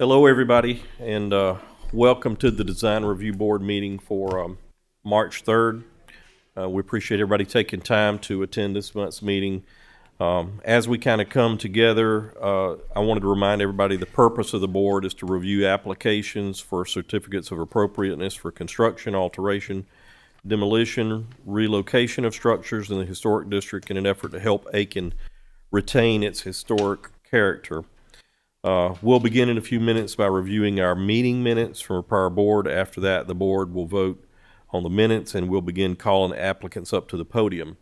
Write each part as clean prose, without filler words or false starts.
Hello, everybody, and welcome to the Design Review Board meeting for March 3rd. We appreciate everybody taking time to attend this month's meeting. As we kind of come together, I wanted to remind everybody the purpose of the board is to review applications for certificates of appropriateness for construction, alteration, demolition, relocation of structures in the historic district in an effort to help Aiken retain its historic character. We'll begin in a few minutes by reviewing our meeting minutes from a prior board. After that, the board will vote on the minutes, and we'll begin calling applicants up to the podium.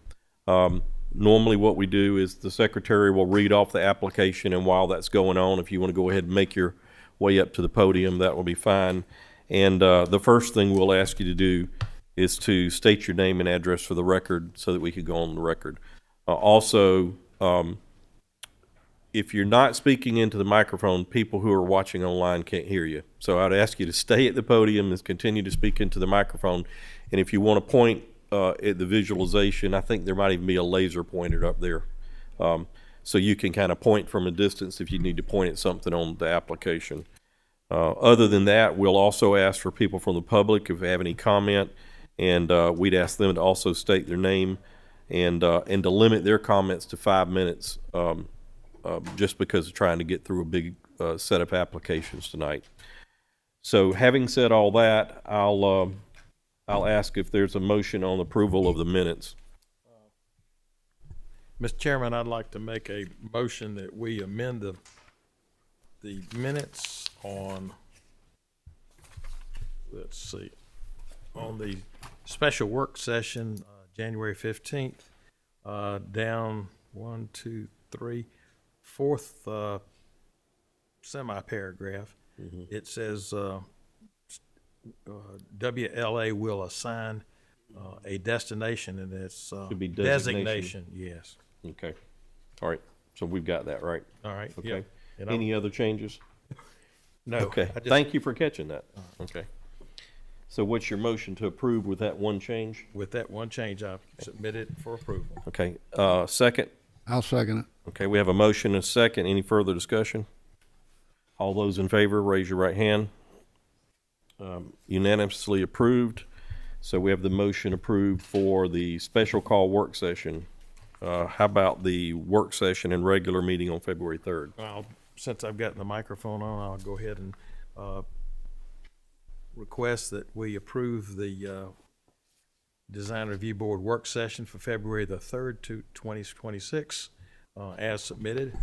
Normally what we do is the secretary will read off the application, and while that's going on, if you want to go ahead and make your way up to the podium, that will be fine. And the first thing we'll ask you to do is to state your name and address for the record so that we can go on the record. Also, if you're not speaking into the microphone, people who are watching online can't hear you. So I'd ask you to stay at the podium and continue to speak into the microphone. And if you want to point at the visualization, I think there might even be a laser pointer up there. So you can kind of point from a distance if you need to point at something on the application. Other than that, we'll also ask for people from the public if they have any comment, and we'd ask them to also state their name and to limit their comments to 5 minutes. Just because of trying to get through a big set of applications tonight. So having said all that, I'll ask if there's a motion on approval of the minutes. Mr. Chairman, I'd like to make a motion that we amend the minutes on, let's see, on the special work session, January 15th, down 1, 2, 3, fourth semi-paragraph. It says WLA will assign a destination, and it's Should be designation. Yes. Okay. All right. So we've got that right. All right. Okay. Yeah. Any other changes? No. Okay. Thank you for catching that. Okay. So what's your motion to approve with that one change? With that one change, I've submitted for approval. Okay. Second? I'll second it. Okay, we have a motion and a second. Any further discussion? All those in favor, raise your right hand. Unanimously approved. So we have the motion approved for the special call work session. How about the work session and regular meeting on February 3rd? Since I've gotten the microphone on, I'll go ahead and request that we approve the Design Review Board work session for February the 3rd, 2026, as submitted.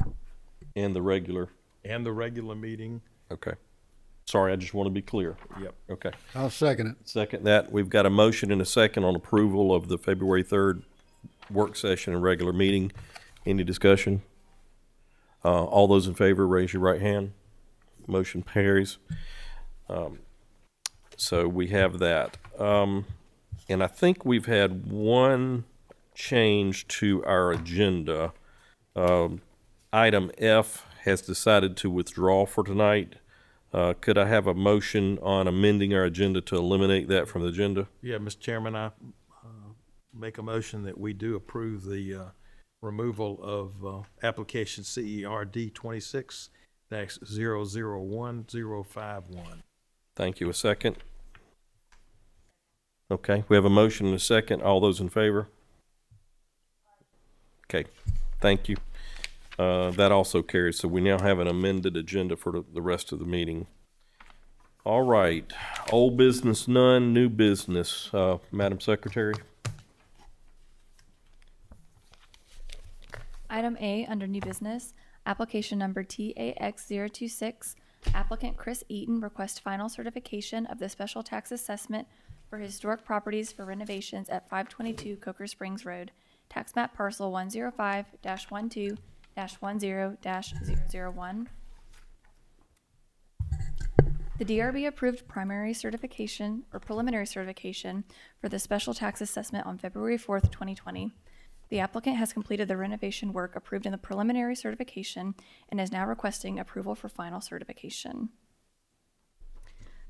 And the regular? And the regular meeting. Okay. Sorry, I just want to be clear. Yep. Okay. I'll second it. Second that. We've got a motion and a second on approval of the February 3rd work session and regular meeting. Any discussion? All those in favor, raise your right hand. Motion carries. So we have that. And I think we've had one change to our agenda. Item F has decided to withdraw for tonight. Could I have a motion on amending our agenda to eliminate that from the agenda? Yeah, Mr. Chairman, I make a motion that we do approve the removal of application CERD 26-001051. Thank you. A second? Okay, we have a motion and a second. All those in favor? Okay, thank you. That also carries, so we now have an amended agenda for the rest of the meeting. All right, old business none, new business. Madam Secretary? Item A, under new business, application number TAX026, applicant Chris Eaton requests final certification of the special tax assessment for historic properties for renovations at 522 Coker Springs Road, tax map parcel 105-12-10-001. The DRB approved primary certification or preliminary certification for the special tax assessment on February 4th, 2020. The applicant has completed the renovation work approved in the preliminary certification and is now requesting approval for final certification.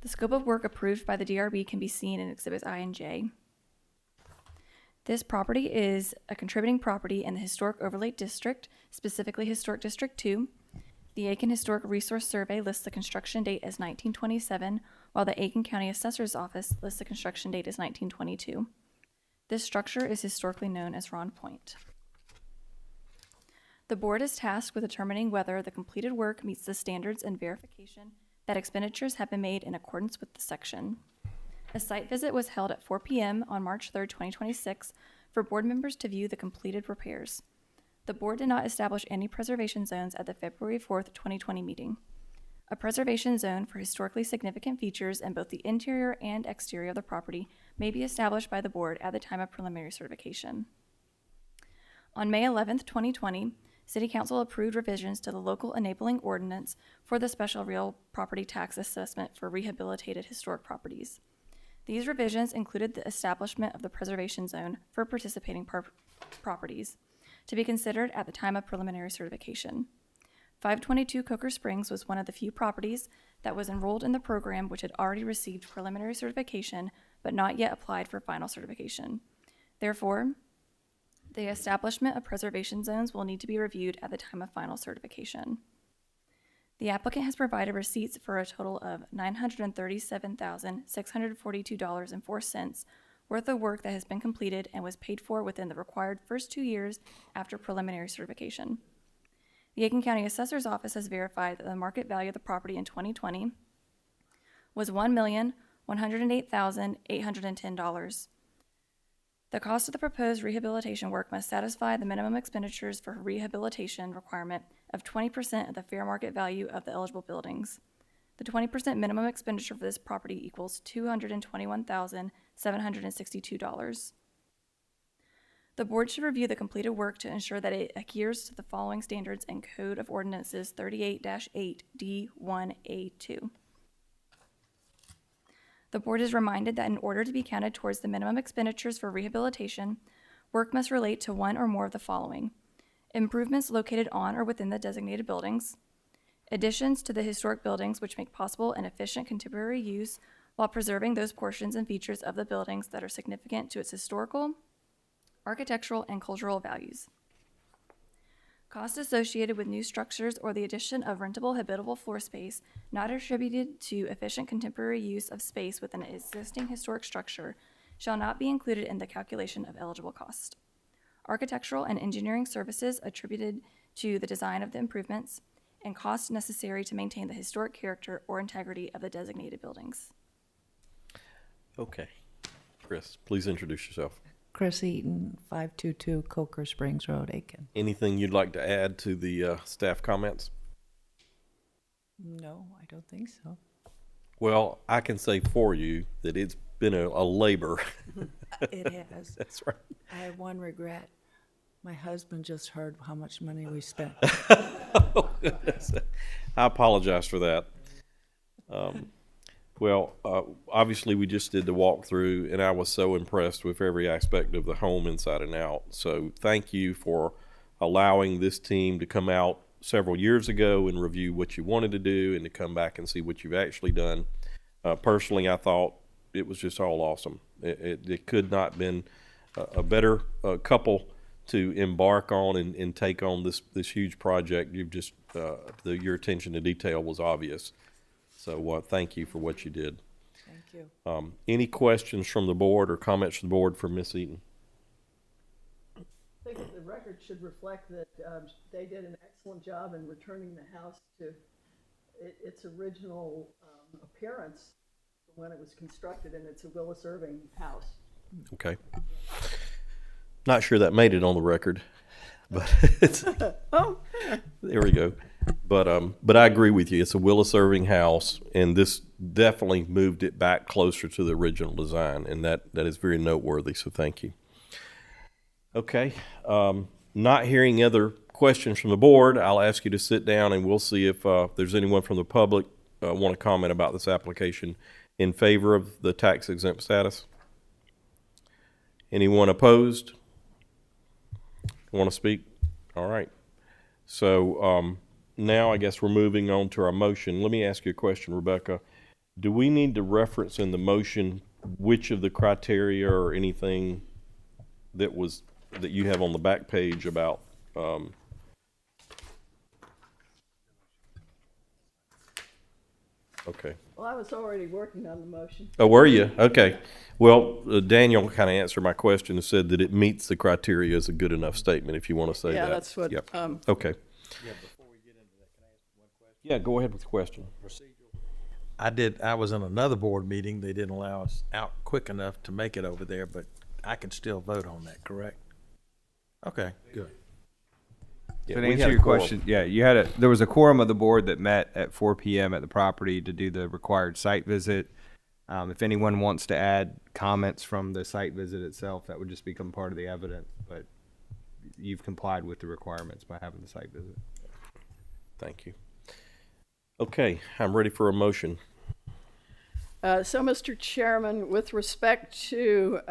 The scope of work approved by the DRB can be seen in Exhibits I and J. This property is a contributing property in the Historic Overlay District, specifically Historic District 2. The Aiken Historic Resource Survey lists the construction date as 1927, while the Aiken County Assessor's Office lists the construction date as 1922. This structure is historically known as Ron Point. The board is tasked with determining whether the completed work meets the standards and verification that expenditures have been made in accordance with the section. A site visit was held at 4 p.m. on March 3, 2026, for board members to view the completed repairs. The board did not establish any preservation zones at the February 4, 2020 meeting. A preservation zone for historically significant features in both the interior and exterior of the property may be established by the board at the time of preliminary certification. On May 11, 2020, City Council approved revisions to the local enabling ordinance for the special real property tax assessment for rehabilitated historic properties. These revisions included the establishment of the preservation zone for participating properties to be considered at the time of preliminary certification. 522 Coker Springs was one of the few properties that was enrolled in the program which had already received preliminary certification but not yet applied for final certification. Therefore, the establishment of preservation zones will need to be reviewed at the time of final certification. The applicant has provided receipts for a total of $937,642.04 worth of work that has been completed and was paid for within the required first 2 years after preliminary certification. The Aiken County Assessor's Office has verified that the market value of the property in 2020 was $1,108,810. The cost of the proposed rehabilitation work must satisfy the minimum expenditures for rehabilitation requirement of 20% of the fair market value of the eligible buildings. The 20% minimum expenditure for this property equals $221,762. The board should review the completed work to ensure that it adheres to the following standards in Code of Ordinances 38-8D1A2. The board is reminded that in order to be counted towards the minimum expenditures for rehabilitation, work must relate to one or more of the following: improvements located on or within the designated buildings, additions to the historic buildings which make possible an efficient contemporary use while preserving those portions and features of the buildings that are significant to its historical, architectural, and cultural values. Costs associated with new structures or the addition of rentable habitable floor space not attributed to efficient contemporary use of space within an existing historic structure shall not be included in the calculation of eligible cost. Architectural and engineering services attributed to the design of the improvements and costs necessary to maintain the historic character or integrity of the designated buildings. Okay. Chris, please introduce yourself. Chris Eaton, 522 Coker Springs Road, Aiken. Anything you'd like to add to the staff comments? No, I don't think so. Well, I can say for you that it's been a labor. It has. That's right. I have one regret. My husband just heard how much money we spent. I apologize for that. Obviously, we just did the walkthrough, and I was so impressed with every aspect of the home inside and out. So thank you for allowing this team to come out several years ago and review what you wanted to do and to come back and see what you've actually done. Personally, I thought it was just all awesome. It could not have been a better couple to embark on and take on this huge project. You've just your attention to detail was obvious. So thank you for what you did. Thank you. Any questions from the board or comments from the board for Ms. Eaton? I think that the record should reflect that they did an excellent job in returning the house to its original appearance when it was constructed, and it's a Willis Irving house. Okay. Not sure that made it on the record, but it's, there we go. But I agree with you. It's a Willis Irving house, and this definitely moved it back closer to the original design, and that is very noteworthy. So thank you. Okay. Not hearing other questions from the board, I'll ask you to sit down, and we'll see if there's anyone from the public want to comment about this application in favor of the tax exempt status. Anyone opposed? Want to speak? All right. So now I guess we're moving on to our motion. Let me ask you a question, Rebecca. Do we need to reference in the motion which of the criteria or anything that you have on the back page about Okay. Well, I was already working on the motion. Oh, were you? Okay. Well, Daniel kind of answered my question and said that it meets the criteria as a good enough statement, if you want to say that. Yeah, that's what, Yep. Okay. Yeah, go ahead with the question. I was in another board meeting. They didn't allow us out quick enough to make it over there, but I can still vote on that, correct? Okay, good. Yeah, So to we answer had a your quorum. question, yeah, there was a quorum of the board that met at 4 p.m. at the property to do the required site visit. If anyone wants to add comments from the site visit itself, that would just become part of the evidence, but you've complied with the requirements by having the site visit. Thank you. Okay, I'm ready for a motion. So, Mr. Chairman, with respect to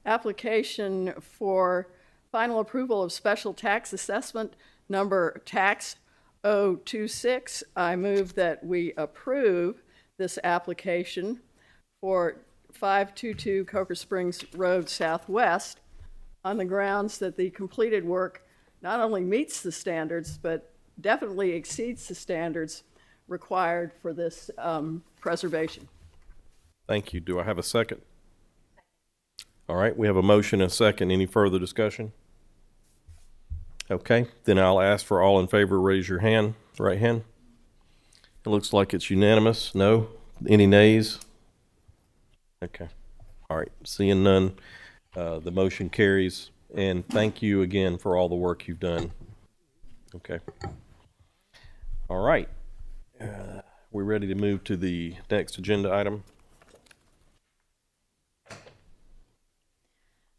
application for final approval of special tax assessment number tax 026, I move that we approve this application for 522 Coker Springs Road Southwest on the grounds that the completed work not only meets the standards, but definitely exceeds the standards required for this preservation. Thank you. Do I have a second? All right, we have a motion and a second. Any further discussion? Okay, then I'll ask for all in favor, raise your hand, right hand. It looks like it's unanimous. No? Any nays? Okay. All right, seeing none, the motion carries. And thank you again for all the work you've done. Okay. All right. We're ready to move to the next agenda item.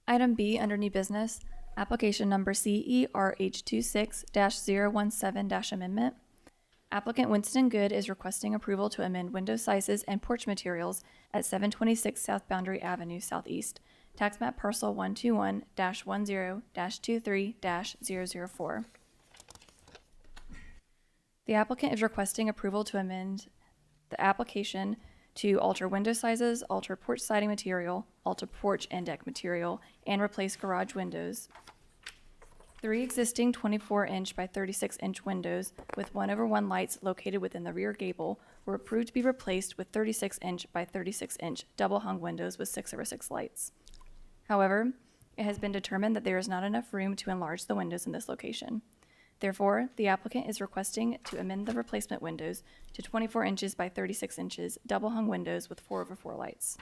Item B under new business, application number CERH26-017-amendment. Applicant Winston Good is requesting approval to amend window sizes and porch materials at 726 South Boundary Avenue Southeast, tax map parcel 121-10-23-004. The applicant is requesting approval to amend the application to alter window sizes, alter porch siding material, alter porch and deck material, and replace garage windows. 3 existing 24-inch by 36-inch windows with 1/1 lights located within the rear gable were approved to be replaced with 36-inch by 36-inch double-hung windows with 6/6 lights. However, it has been determined that there is not enough room to enlarge the windows in this location. Therefore, the applicant is requesting to amend the replacement windows to 24 inches by 36 inches double-hung windows with 4/4 lights.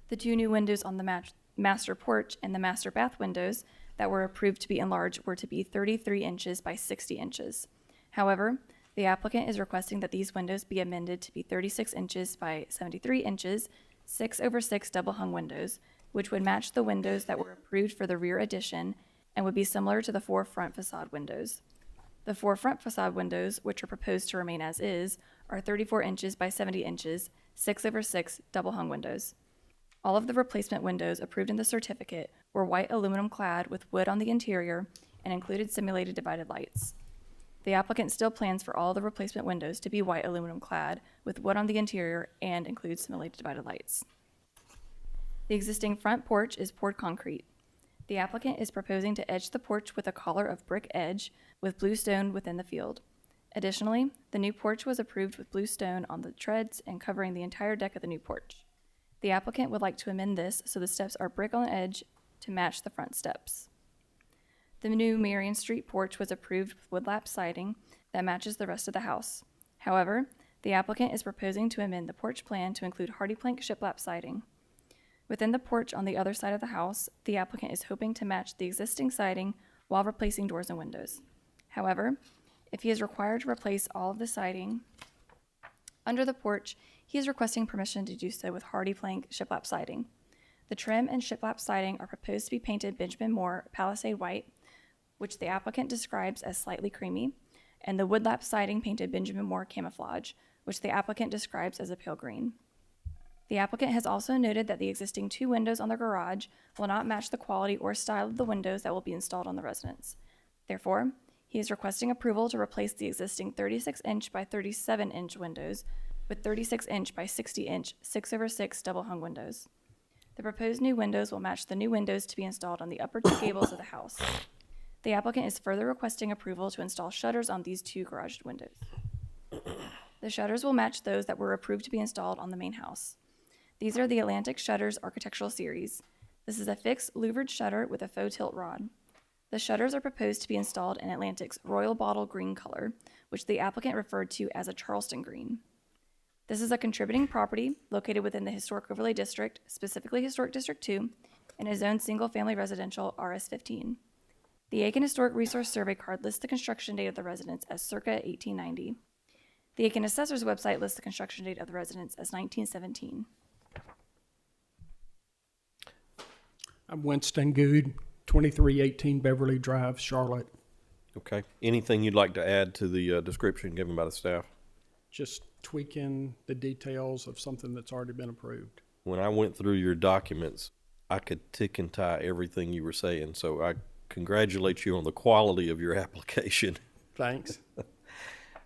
The 2 new windows on the master porch and the master bath windows that were approved to be enlarged were to be 33 inches by 60 inches. However, the applicant is requesting that these windows be amended to be 36 inches by 73 inches, 6/6 double-hung windows, which would match the windows that were approved for the rear addition and would be similar to the 4 front facade windows. The 4 front facade windows, which are proposed to remain as is, are 34 inches by 70 inches, 6/6 double-hung windows. All of the replacement windows approved in the certificate were white aluminum clad with wood on the interior and included simulated divided lights. The applicant still plans for all the replacement windows to be white aluminum clad with wood on the interior and include simulated divided lights. The existing front porch is poured concrete. The applicant is proposing to edge the porch with a collar of brick edge with blue stone within the field. Additionally, the new porch was approved with blue stone on the treads and covering the entire deck of the new porch. The applicant would like to amend this so the steps are brick on edge to match the front steps. The new Marion Street porch was approved with woodlap siding that matches the rest of the house. However, the applicant is proposing to amend the porch plan to include hardy plank shiplap siding. Within the porch on the other side of the house, the applicant is hoping to match the existing siding while replacing doors and windows. However, if he is required to replace all of the siding under the porch, he is requesting permission to do so with hardy plank shiplap siding. The trim and shiplap siding are proposed to be painted Benjamin Moore Palisade white, which the applicant describes as slightly creamy, and the woodlap siding painted Benjamin Moore camouflage, which the applicant describes as a pale green. The applicant has also noted that the existing 2 windows on the garage will not match the quality or style of the windows that will be installed on the residence. Therefore, he is requesting approval to replace the existing 36-inch by 37-inch windows with 36-inch by 60-inch 6/6 double-hung windows. The proposed new windows will match the new windows to be installed on the upper 2 gables of the house. The applicant is further requesting approval to install shutters on these 2 garage windows. The shutters will match those that were approved to be installed on the main house. These are the Atlantic Shutters Architectural Series. This is a fixed louvered shutter with a faux tilt rod. The shutters are proposed to be installed in Atlantic's Royal Bottle Green color, which the applicant referred to as a Charleston green. This is a contributing property located within the Historic Overlay District, specifically Historic District 2, and is zoned single-family residential RS15. The Aiken Historic Resource Survey card lists the construction date of the residence as circa 1890. The Aiken Assessor's website lists the construction date of the residence as 1917. I'm Winston Good, 2318 Beverly Drive, Charlotte. Okay. Anything you'd like to add to the description given by the staff? Just tweaking the details of something that's already been approved. When I went through your documents, I could tick and tie everything you were saying, so I congratulate you on the quality of your application. Thanks.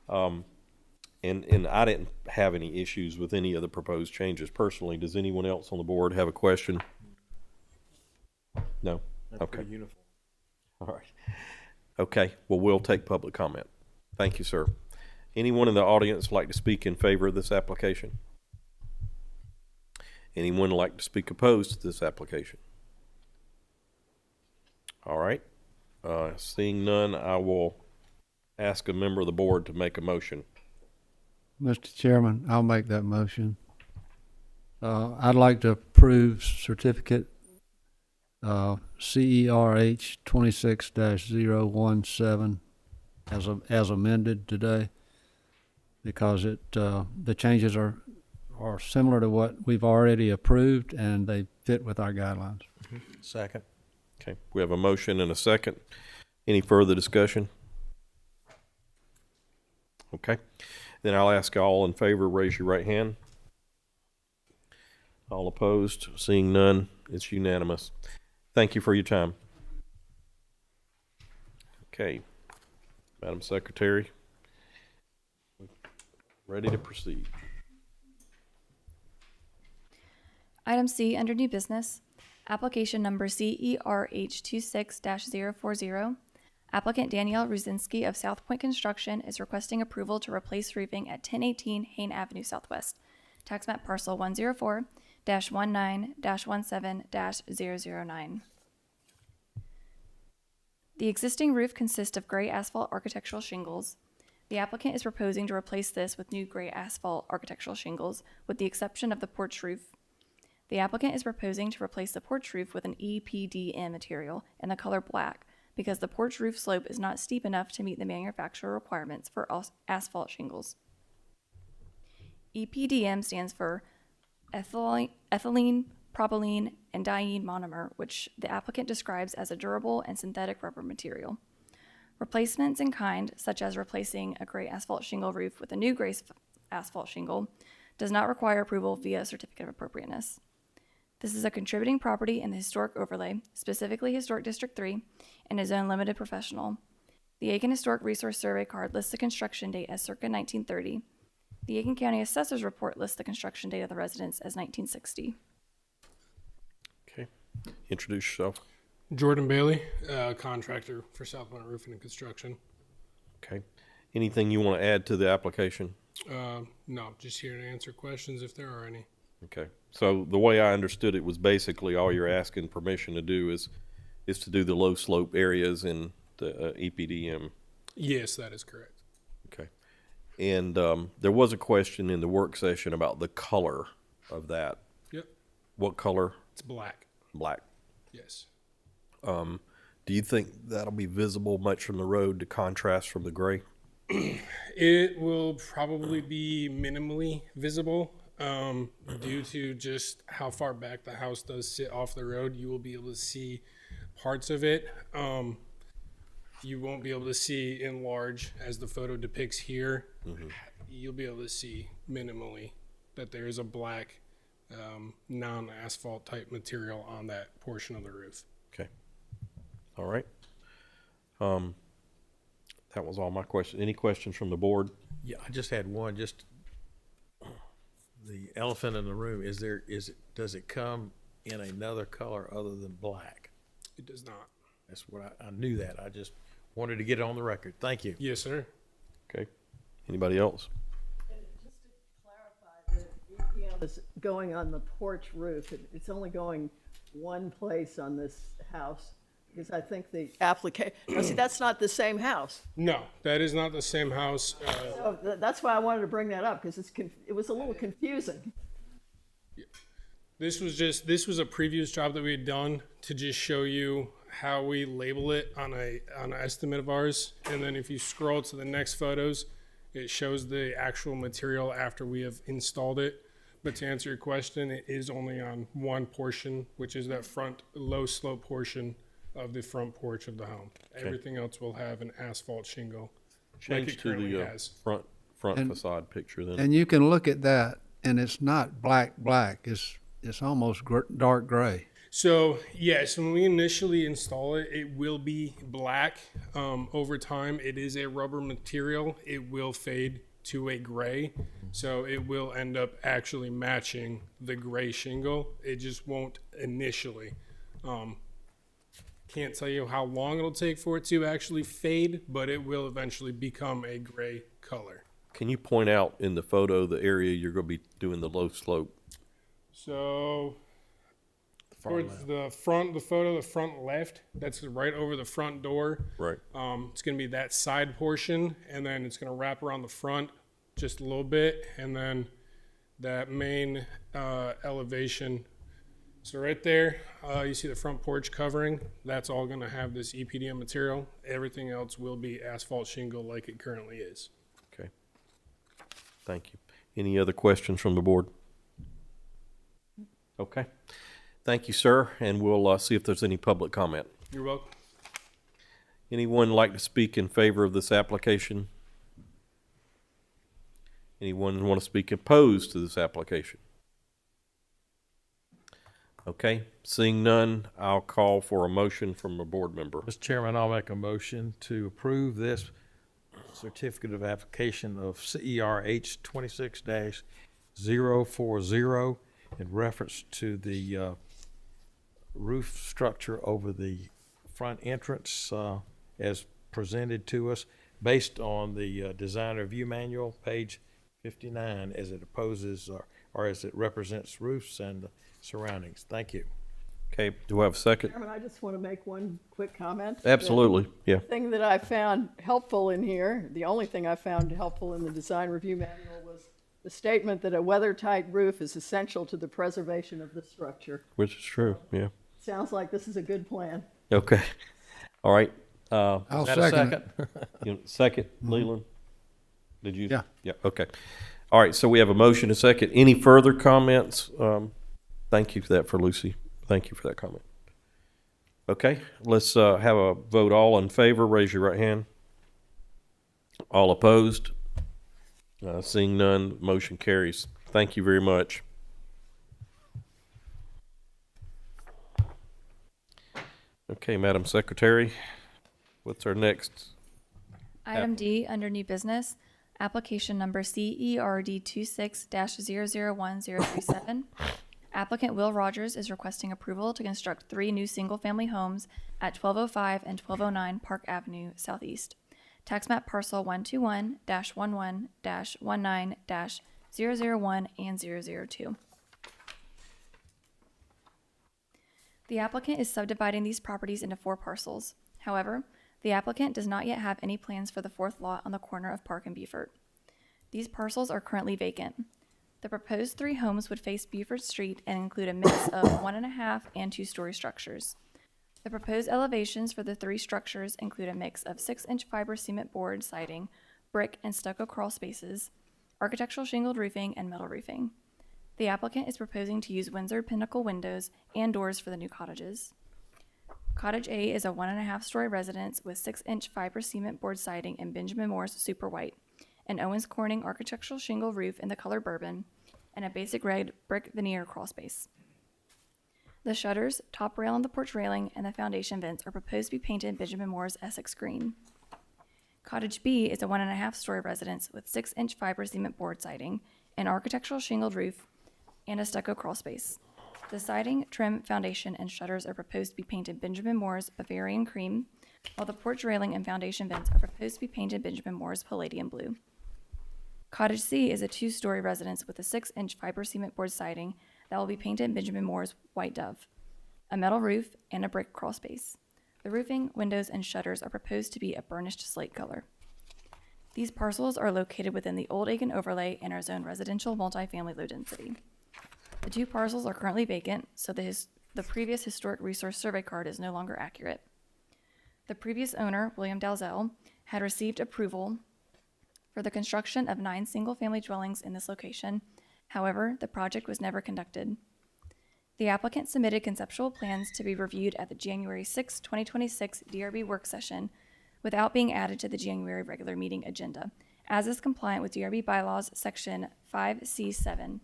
And I didn't have any issues with any of the proposed changes personally. Does anyone else on the board have a question? No? Okay. Uniform. All right. Okay, well, we'll take public comment. Thank you, sir. Anyone in the audience like to speak in favor of this application? Anyone like to speak opposed to this application? All right. Seeing none, I will ask a member of the board to make a motion. Mr. Chairman, I'll make that motion. I'd like to approve certificate CERH 26-017 as amended today, because the changes are similar to what we've already approved and they fit with our guidelines. Second. Okay, we have a motion and a second. Any further discussion? Okay, then I'll ask all in favor, raise your right hand. All opposed, seeing none, it's unanimous. Thank you for your time. Okay, Madam Secretary, ready to proceed. Item C, under new business, application number CERH 26-040. Applicant Danielle Ruzinski of South Point Construction is requesting approval to replace roofing at 1018 Hain Avenue Southwest, tax map parcel 104-19-17-009. The existing roof consists of gray asphalt architectural shingles. The applicant is proposing to replace this with new gray asphalt architectural shingles, with the exception of the porch roof. The applicant is proposing to replace the porch roof with an EPDM material in the color black, because the porch roof slope is not steep enough to meet the manufacturer requirements for asphalt shingles. EPDM stands for ethylene, propylene, and diene monomer, which the applicant describes as a durable and synthetic rubber material. Replacements in kind, such as replacing a gray asphalt shingle roof with a new gray asphalt shingle, does not require approval via a certificate of appropriateness. This is a contributing property in the historic overlay, specifically Historic District 3, and is zoned limited professional. The Aiken Historic Resource Survey card lists the construction date as circa 1930. The Aiken County Assessor's Report lists the construction date of the residence as 1960. Okay, introduce yourself. Jordan Bailey, contractor for South Point Roofing and Construction. Okay, anything you want to add to the application? No, just here to answer questions if there are any. Okay, so the way I understood it was basically all you're asking permission to do is to do the low slope areas in the EPDM. Yes, that is correct. Okay, and there was a question in the work session about the color of that. Yep, What color? it's black. Black. Yes. Do you think that'll be visible much from the road to contrast from the gray? It will probably be minimally visible due to just how far back the house does sit off the road. You will be able to see parts of it. You won't be able to see in large as the photo depicts here. Mm-hmm. You'll be able to see minimally that there is a black non-asphalt type material on that portion of the roof. Okay. All right. That was all my questions. Any questions from the board? Yeah, I just had one, just the elephant in the room. Does it come in another color other than black? It does not. That's what I knew that. I just wanted to get it on the record. Thank you. Yes, sir. Okay. Anybody else? is going on the porch roof. It's only going one place on this house, because I think the application, now see, that's not the same house. No, that is not the same house. So that's why I wanted to bring that up, because it was a little confusing. This was a previous job that we had done to just show you how we label it on an estimate of ours. And then if you scroll to the next photos, it shows the actual material after we have installed it. But to answer your question, it is only on one portion, which is that front low slope portion of the front porch of the home. Everything else will have an asphalt shingle, like Change it to currently the has. front And- facade picture then. And you can look at that, and it's not black, it's almost dark gray. So yes, when we initially install it, it will be black. Over time, it is a rubber material. It will fade to a gray, so it will end up actually matching the gray shingle. It just won't initially. Can't tell you how long it'll take for it to actually fade, but it will eventually become a gray color. Can you point out in the photo the area you're going to be doing the low slope? So Far towards left. the front left, that's right over the front door. Right. It's going to be that side portion, and then it's going to wrap around the front just a little bit, and then that main elevation. So right there, you see the front porch covering. That's all going to have this EPDM material. Everything else will be asphalt shingle like it currently is. Okay. Thank you. Any other questions from the board? Okay. Thank you, sir, and we'll see if there's any public comment. You're welcome. Anyone like to speak in favor of this application? Anyone want to speak opposed to this application? Okay, seeing none, I'll call for a motion from a board member. Mr. Chairman, I'll make a motion to approve this certificate of application of CERH 26-040 in reference to the roof structure over the front entrance as presented to us based on the design review manual, page 59, as it opposes or as it represents roofs and surroundings. Thank you. Okay, do I have a second? Chairman, I just want to make one quick comment. Absolutely, yeah. The thing that I found helpful in here, the only thing I found helpful in the design review manual was the statement that a weather-tight roof is essential to the preservation of the structure. Which is true, yeah. Sounds like this is a good plan. Okay, all right. I'll Is that a second it. Second, Leland? Did you? Yeah. Yeah, okay. All right, so we have a motion, a second. Any further comments? Thank you for that, for Lucy. Thank you for that comment. Okay, let's have a vote. All in favor, raise your right hand. All opposed? Seeing none, motion carries. Thank you very much. Okay, Madam Secretary, what's our next? Item D, under new business, application number CERD 26-001037. Applicant Will Rogers is requesting approval to construct 3 new single-family homes at 1205 and 1209 Park Avenue Southeast. Tax map parcel 121-11-19-001 and 002. The applicant is subdividing these properties into 4 parcels. However, the applicant does not yet have any plans for the 4th lot on the corner of Park and Beaufort. These parcels are currently vacant. The proposed 3 homes would face Beaufort Street and include a mix of 1.5 and 2-story structures. The proposed elevations for the 3 structures include a mix of 6-inch fiber cement board siding, brick and stucco crawl spaces, architectural shingled roofing, and metal roofing. The applicant is proposing to use Windsor Pinnacle windows and doors for the new cottages. Cottage A is a 1.5-story residence with 6-inch fiber cement board siding and Benjamin Moore's Super White, an Owens Corning architectural shingle roof in the color bourbon, and a basic red brick veneer crawl space. The shutters, top rail on the porch railing, and the foundation vents are proposed to be painted Benjamin Moore's Essex green. Cottage B is a 1.5-story residence with 6-inch fiber cement board siding, an architectural shingled roof, and a stucco crawl space. The siding, trim, foundation, and shutters are proposed to be painted Benjamin Moore's Bavarian cream, while the porch railing and foundation vents are proposed to be painted Benjamin Moore's Palladium blue. Cottage C is a 2-story residence with a 6-inch fiber cement board siding that will be painted Benjamin Moore's White Dove, a metal roof, and a brick crawl space. The roofing, windows, and shutters are proposed to be a burnished slate color. These parcels are located within the Old Aiken overlay and are zoned residential multifamily low density. The 2 parcels are currently vacant, so the previous historic resource survey card is no longer accurate. The previous owner, William Dalzell, had received approval for the construction of 9 single-family dwellings in this location. However, the project was never conducted. The applicant submitted conceptual plans to be reviewed at the January 6, 2026 DRB work session without being added to the January regular meeting agenda, as is compliant with DRB bylaws section 5C7.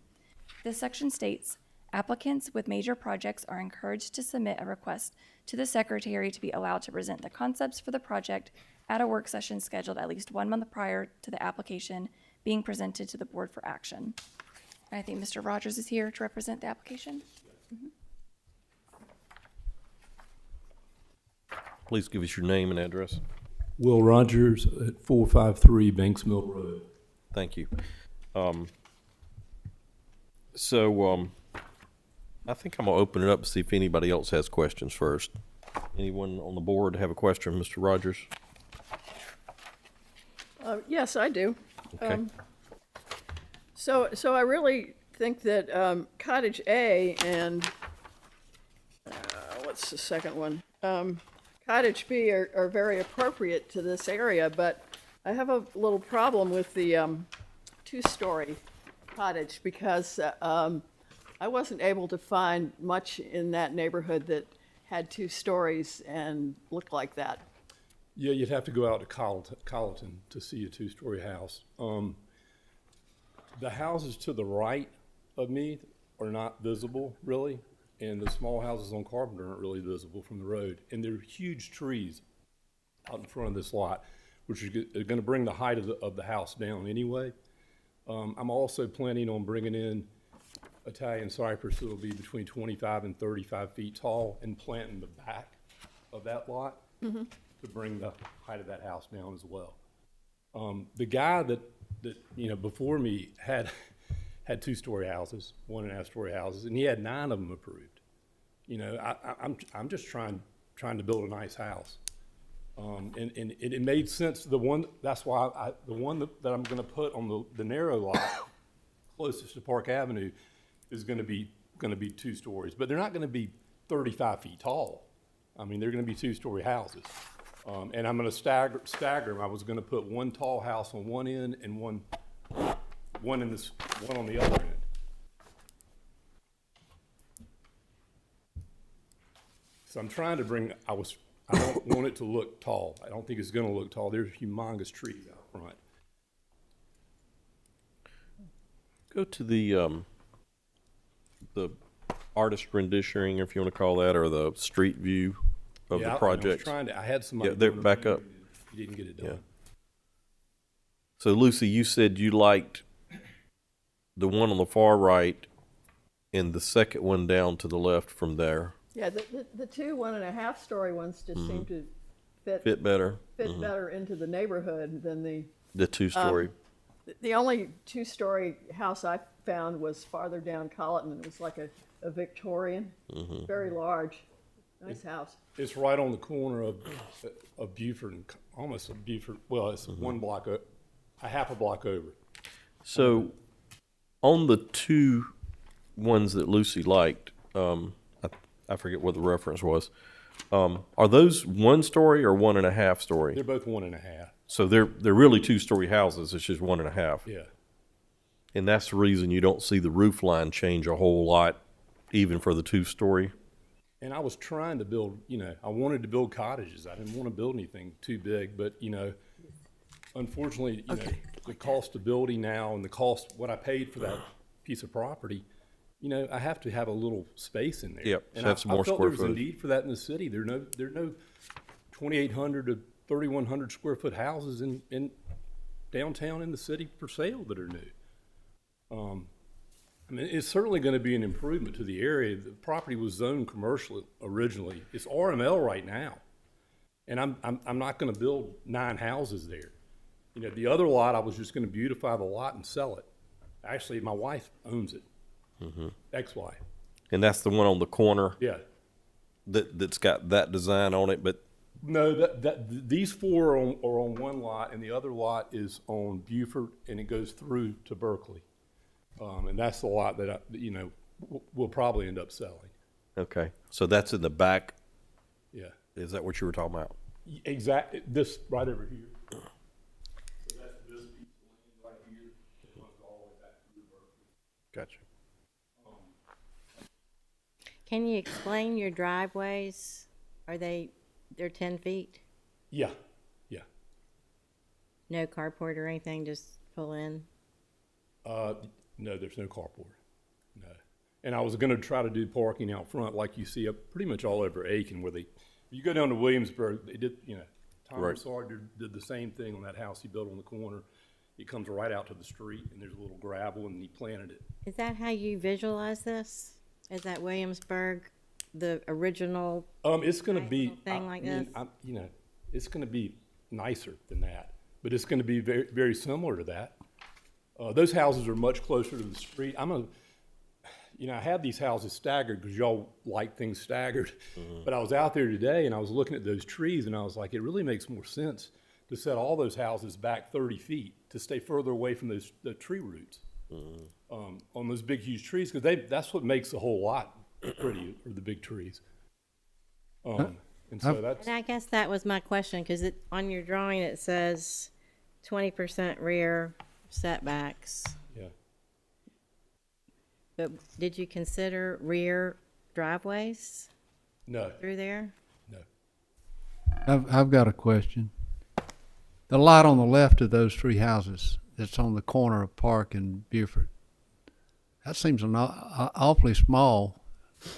This section states, applicants with major projects are encouraged to submit a request to the secretary to be allowed to present the concepts for the project at a work session scheduled at least 1 month prior to the application being presented to the board for action. And I think Mr. Rogers is here to represent the application. Please give us your name and address. Will Rogers at 453 Banks Mill Road. Thank you. I think I'm gonna open it up to see if anybody else has questions first. Anyone on the board have a question, Mr. Rogers? Yes, I do. Okay. So I really think that Cottage A and, what's the second one? Cottage B are very appropriate to this area, but I have a little problem with the 2-story cottage because I wasn't able to find much in that neighborhood that had 2 stories and looked like that. Yeah, you'd have to go out to Colleton to see a 2-story house. The houses to the right of me are not visible, really, and the small houses on Carpenter aren't really visible from the road. And there are huge trees out in front of this lot, which are going to bring the height of the house down anyway. I'm also planning on bringing in Italian cypress that will be between 25 and 35 feet tall and planting the back of that lot to bring the height of that house down as well. The guy that before me had 2-story houses, 1.5-story houses, and he had 9 of them approved. I'm just trying to build a nice house. And it made sense. That's why the one that I'm going to put on the narrow lot closest to Park Avenue is going to be 2 stories, but they're not going to be 35 feet tall. I mean, they're going to be 2-story houses. And I'm going to stagger them. I was going to put 1 tall house on one end and one on the other end. So I'm trying to bring. I don't want it to look tall. I don't think it's going to look tall. There's humongous trees out front. Go to the artist renditioning, if you want to call that, or the street view of the project. I had somebody. Yeah, they're back up. You didn't get it done. Yeah. So Lucy, you said you liked the one on the far right and the second one down to the left from there. Yeah, the 2 1.5-story ones just seem to Fit better. better into the neighborhood than the 2-story. The only 2-story house I found was farther down Colleton. It was like a Victorian, very large, nice house. It's right on the corner of Buford and almost a Buford. Well, it's 1 block, a half a block over. So on the 2 ones that Lucy liked, I forget what the reference was. Are those 1-story or 1.5-story? They're both 1.5. So they're really 2-story houses. It's just 1.5. Yeah. And that's the reason you don't see the roof line change a whole lot, even for the 2-story. And I was trying to build, I wanted to build cottages. I didn't want to build anything too big, but, unfortunately, the cost of building now and the cost, what I paid for that piece of property, I have to have a little space in there. Yep, And have some more I felt square there was a footage. need for that in the city. There are no 2,800 to 3,100 square foot houses in downtown in the city for sale that are new. It's certainly going to be an improvement to the area. The property was zoned commercial originally. It's RML right now, and I'm not going to build 9 houses there. You know, the other lot, I was just gonna beautify the lot and sell it. Actually, my wife owns it. Ex-wife, And that's the one on the corner yeah. that's got that design on it, but No, these four are on one lot, and the other lot is on Buford, and it goes through to Berkeley. And that's the lot that we'll probably end up selling. okay. So that's in the back. Yeah, Is that what you were talking about? exactly. This right over here. So that's this piece of land right here. It runs all the way back through Berkeley. Gotcha. Can you explain your driveways? They're 10 feet? Yeah, yeah. No carport or anything, just pull in? No, there's no carport. No. And I was gonna try to do parking out front like you see up pretty much all over Aiken where you go down to Williamsburg, they did, Tom Right. Sargent did the same thing on that house he built on the corner. It comes right out to the street and there's a little gravel and he planted it. Is that how you visualize this? Is that Williamsburg, the original? It's gonna Nice be, little thing like this? it's gonna be nicer than that, but it's gonna be very, very similar to that. Those houses are much closer to the street. I have these houses staggered because y'all like things staggered. But I was out there today and I was looking at those trees and I was like, it really makes more sense to set all those houses back 30 feet to stay further away from the tree roots on those big, huge trees, because that's what makes the whole lot pretty, or the big trees. And so that's, And I guess that was my question, because on your drawing, it says 20% rear setbacks. yeah. But did you consider rear driveways No, through there? no. I've got a question. The lot on the left of those three houses that's on the corner of Park and Buford, that seems awfully small.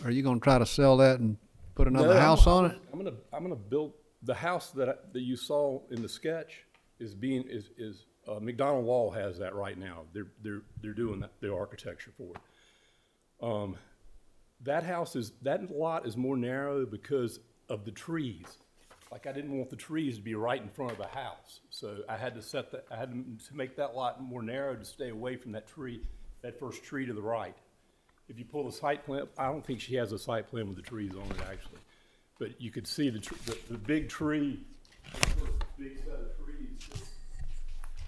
Are you gonna try to sell that and put another No, house on it? I'm gonna build, the house that you saw in the sketch is McDonald Law has that right now. They're doing that, the architecture for it. That lot is more narrow because of the trees. Like I didn't want the trees to be right in front of the house. So I had to make that lot more narrow to stay away from that tree, that first tree to the right. If you pull the site plan, I don't think she has a site plan with the trees on it actually. But you could see the big tree, the first big set of trees that's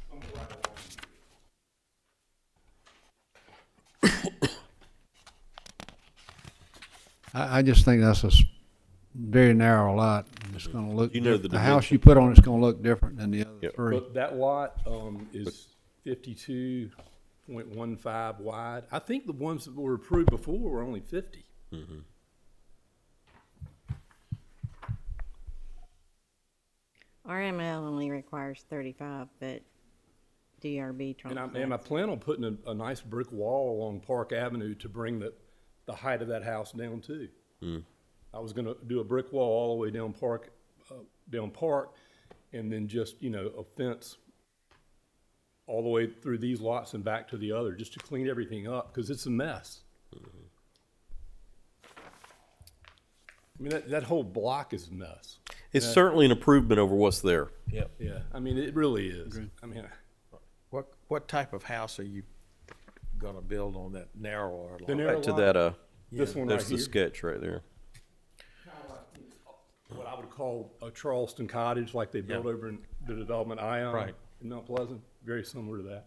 somewhere right along here. I just think that's very narrow lot. It's gonna look, You know the the house dimension. you put on it's gonna look different than the other Yep. three. But that lot is 52.15 wide. I think the ones that were approved before were only 50. RML only requires 35, but DRB trumps And I that. plan on putting a nice brick wall along Park Avenue to bring the height of that house down too. I was gonna do a brick wall all the way down Park, and then just, a fence all the way through these lots and back to the other, just to clean everything up, because it's a mess. I mean, that whole block is a mess. It's certainly an improvement over what's there. Yeah, I mean, it really is. I mean, What type of house are you gonna build on that narrower lot? the narrow Back to lot, that, this one right there's the here, sketch right there. what I would call a Charleston cottage, like they built over in the development Ion Right. in Mount Pleasant, very similar to that.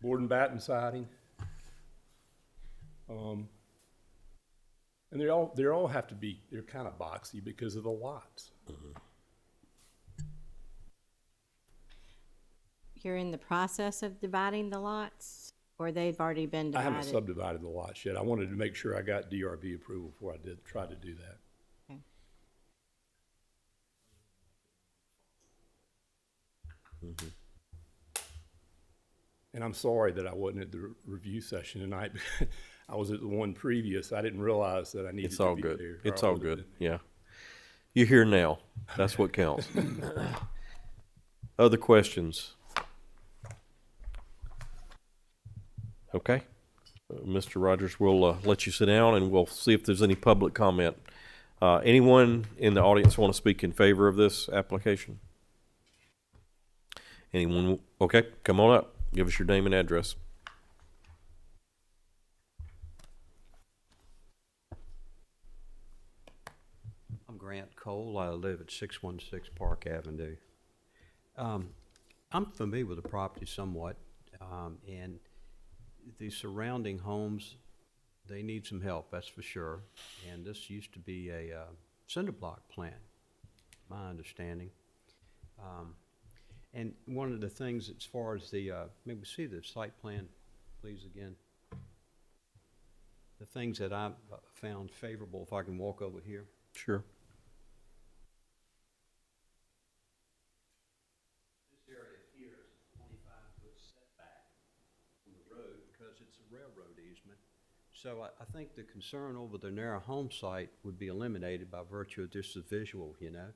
Board and batten siding. And they all have to be, they're kind of boxy because of the lots. You're in the process of dividing the lots, or they've already been I divided? haven't subdivided the lots yet. I wanted to make sure I got DRB approval before I tried to do that. Okay. And I'm sorry that I wasn't at the review session tonight. I was at the one previous. I didn't realize that I needed It's to all be good. there. or It's I all would've good. been. Yeah. You're here now. That's what counts. Other questions? Okay. Mr. Rogers, we'll let you sit down and we'll see if there's any public comment. Anyone in the audience want to speak in favor of this application? Anyone? Okay, come on up. Give us your name and address. I'm Grant Cole. I live at 616 Park Avenue. I'm familiar with the property somewhat, and the surrounding homes, they need some help, that's for sure. And this used to be a cinder block plant, my understanding. And one of the things as far as the, maybe see the site plan, please, again. The things that I found favorable, if I can walk over here. Sure. This area here is a 25-foot setback from the road because it's a railroad easement. So I think the concern over the narrow home site would be eliminated by virtue of just the visual, you know,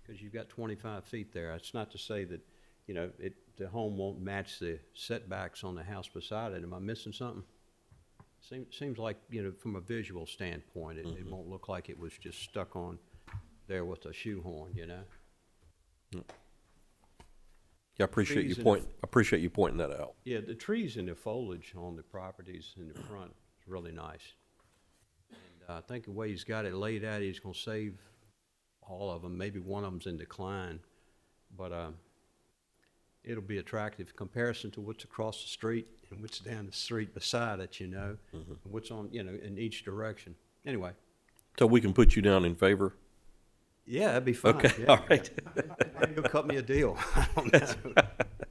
because you've got 25 feet there. It's not to say that, you know, the home won't match the setbacks on the house beside it. Am I missing something? Seems like, you know, from a visual standpoint, it won't look like it was just stuck on there with a shoehorn, you know? Yeah, I appreciate you Trees and pointing that out. Yeah, the trees and the foliage on the properties in the front is really nice. And I think the way he's got it laid out, he's gonna save all of them. Maybe one of them's in decline, but it'll be attractive comparison to what's across the street and what's down the street beside it, you know, and what's on, you know, in each direction. Anyway, So we can put you down in favor? yeah, that'd be fine. Okay, yeah. all right. Maybe you'll cut me a deal. I don't know.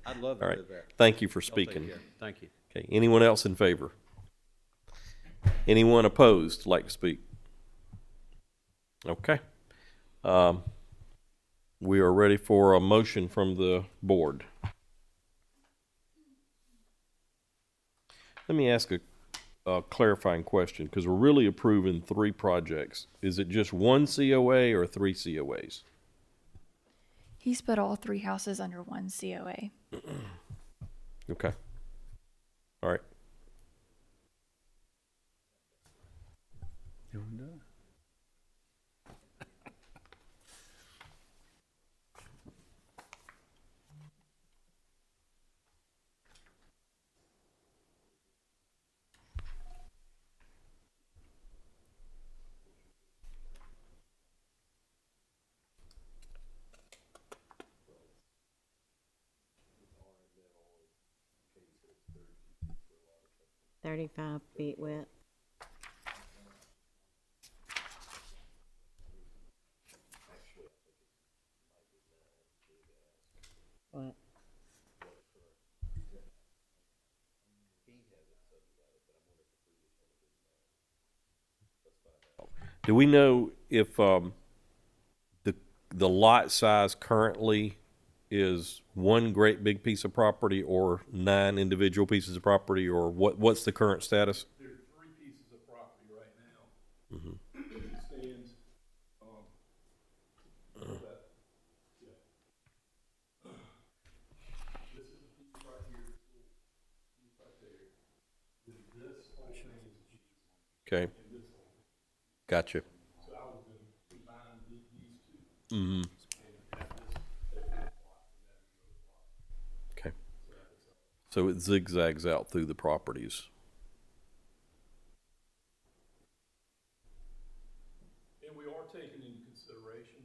I'd love to All right. live there. Thank you for Y'all take speaking. care. Thank you. Okay, anyone else in favor? Anyone opposed like to speak? Okay. We are ready for a motion from the board. Let me ask a clarifying question, because we're really approving 3 projects. Is it just 1 COA or 3 COAs? He's put all 3 houses under one COA. Okay. All right. $35 feet width. What? Do we know if the lot size currently is 1 great big piece of property or 9 individual pieces of property, or what's the current status? There are 3 pieces of property right now. It stands, that, yeah. This is a piece right here, piece right there. Then this whole thing is Okay, and this whole thing. gotcha. So I was gonna combine these 2 Mm-hmm. and have this take this block and that goes block. Okay. So that is, So it zigzags out through the properties. and we are taking into consideration,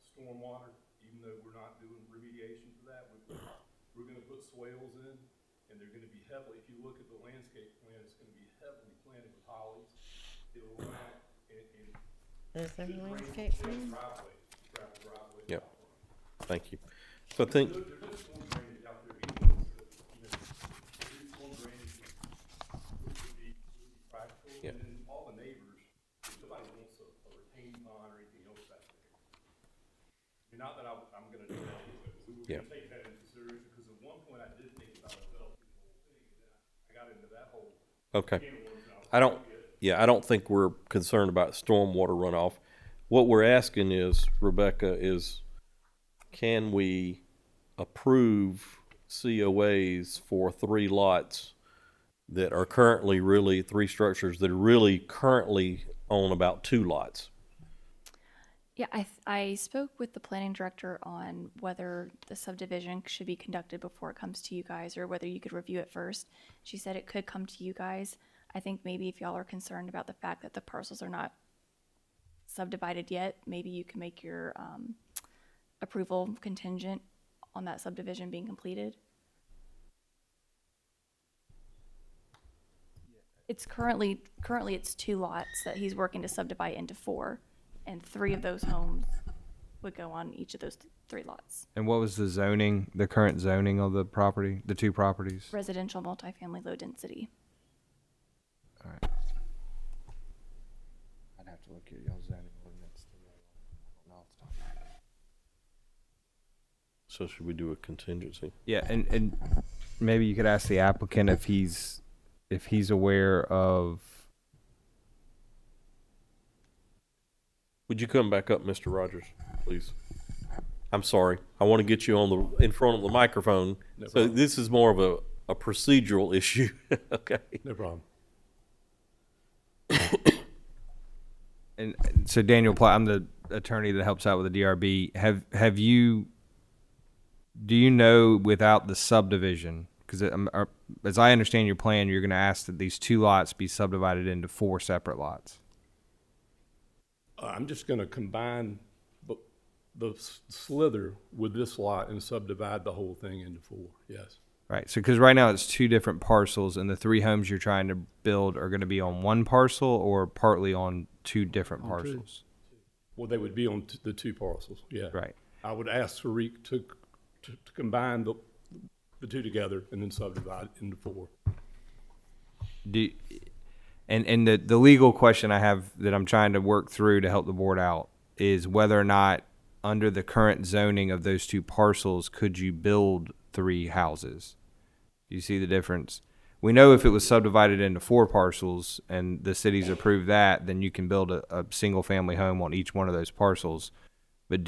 stormwater, even though we're not doing remediation for that. We're gonna put swales in, and they're gonna be heavily, if you look at the landscape plan, it's gonna be heavily planted with hollies. It'll run out and Is there a drain landscape the plan? driveway, gravel driveway. Yep. Thank you. So I think, There's no storm drainage out there anyway, so, you know, there's storm drainage would be practical. Yep. And then all the neighbors, if somebody wants a retaining pond or anything else back there. I mean, not that I'm gonna do that, but we were Yeah. gonna take that into consideration, because at one point I did think about developing the whole thing, and then I got into that whole okay. can of worms, and I was I don't, like, "Forget it." yeah, I don't think we're concerned about stormwater runoff. What we're asking is, Rebecca, is can we approve COAs for 3 lots that are currently really 3 structures that are really currently on about 2 lots? Yeah, I spoke with the planning director on whether the subdivision should be conducted before it comes to you guys or whether you could review it first. She said it could come to you guys. I think maybe if y'all are concerned about the fact that the parcels are not subdivided yet, maybe you can make your approval contingent on that subdivision being completed. It's currently it's 2 lots that he's working to subdivide into 4, and 3 of those homes would go on each of those 3 lots. And what was the zoning, the current zoning of the property, the 2 properties? Residential multifamily low density. All right. I'd have to look at y'all's zoning ordinance to know. I don't know off the top of my head. So should we do a contingency? Yeah, and maybe you could ask the applicant if he's aware of. Would you come back up, Mr. Rogers, please? I'm sorry. I want to get you in front of the microphone. No So problem. this is more of a procedural issue. Okay. No problem. And so Daniel Platt, I'm the attorney that helps out with the DRB. Do you know without the subdivision, because as I understand your plan, you're going to ask that these 2 lots be subdivided into 4 separate lots. I'm just gonna combine the slither with this lot and subdivide the whole thing into 4, yes. Right. So because right now it's 2 different parcels, and the 3 homes you're trying to build are going to be on one parcel or partly on 2 different parcels. Well, they would be on the 2 parcels, yeah. Right. I would ask Fareed to combine the 2 together and then subdivide it into 4. And the legal question I have that I'm trying to work through to help the board out is whether or not under the current zoning of those 2 parcels, could you build 3 houses? Do you see the difference? We know if it was subdivided into 4 parcels and the city's approved that, then you can build a single family home on each one of those parcels. But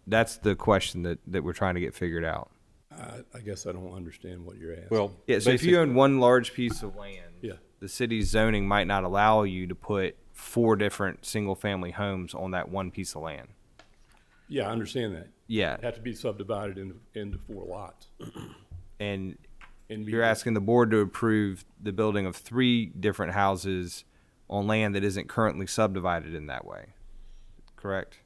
that's the question that we're trying to get figured out. I guess I don't understand what you're asking. Well, Yeah, so if you own one large piece of land, Yeah. the city's zoning might not allow you to put 4 different single-family homes on that one piece of land. Yeah, I understand that. Yeah, It'd have to be subdivided into 4 lots. and And you're asking the board to approve the building of 3 different houses on land that isn't currently subdivided in that way, correct?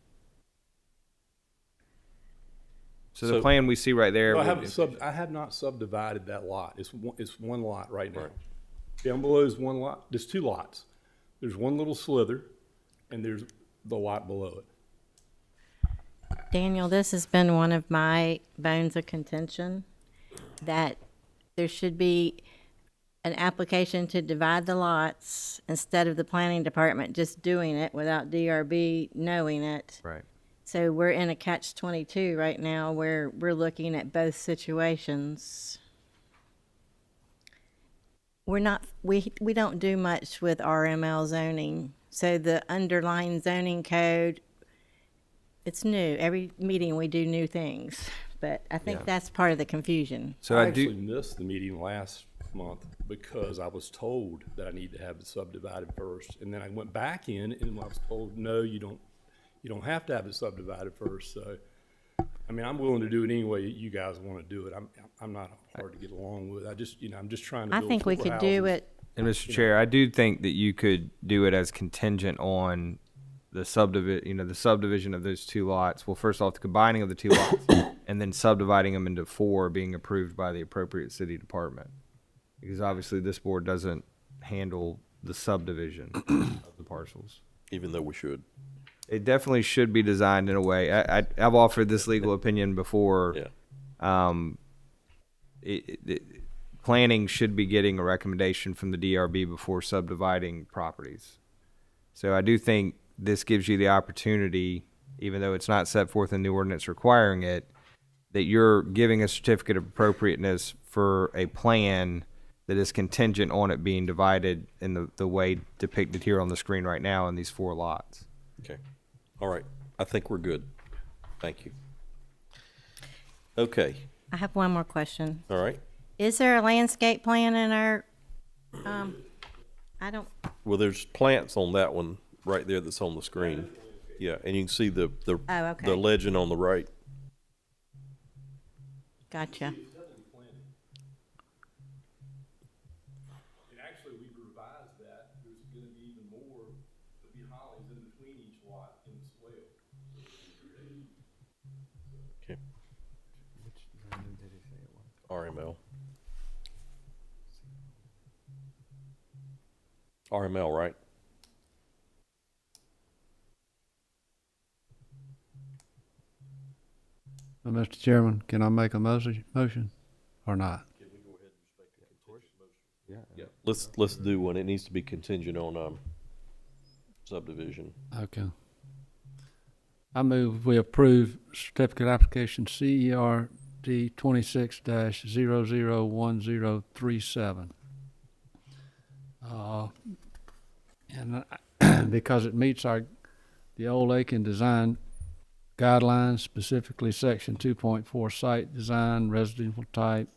So the So- plan we see right there. No, would- I have not subdivided that lot. It's one lot right now. Down below is 1 lot. There's 2 lots. There's one little slither, and there's the lot below it. Daniel, this has been one of my bones of contention, that there should be an application to divide the lots instead of the planning department just doing it without DRB knowing it. Right. So we're in a catch-22 right now where we're looking at both situations. We don't do much with RML zoning. So the underlying zoning code, it's new. Every meeting we do new things. But I think Yeah. that's part of the confusion. So I I do. actually missed the meeting last month because I was told that I need to have it subdivided first. And then I went back in and I was told, no, you don't have to have it subdivided first. So, I mean, I'm willing to do it any way you guys want to do it. I'm not hard to get along with. I'm just trying to I build think we 4 could do houses. it. And Mr. Chair, I do think that you could do it as contingent on the subdivision of those 2 lots. Well, first off, the combining of the 2 lots and then subdividing them into 4 being approved by the appropriate city department. Because obviously this board doesn't handle the subdivision of the parcels. even though we should. It definitely should be designed in a way. I've offered this legal opinion before. Yeah. Planning should be getting a recommendation from the DRB before subdividing properties. So I do think this gives you the opportunity, even though it's not set forth in the ordinance requiring it, that you're giving a certificate of appropriateness for a plan that is contingent on it being divided in the way depicted here on the screen right now in these 4 lots. Okay. All right. I think we're good. Thank you. Okay. I have one more question. All right. Is there a landscape plan in our, I don't, Well, there's plants on that one right there that's on the screen. Yeah, and you can see the Oh, okay. the legend on the right. Gotcha. And actually, we revised that. There's gonna be even more, there'll be hollies in between each lot in the swale. Okay. RML. RML, right? Mr. Chairman, can I make a motion or not? Yeah. Let's do one. It needs to be contingent on subdivision. Okay. I move we approve certificate application CERD 26-001037. And because it meets the Old Aiken design guidelines, specifically section 2.4 site design, residential type,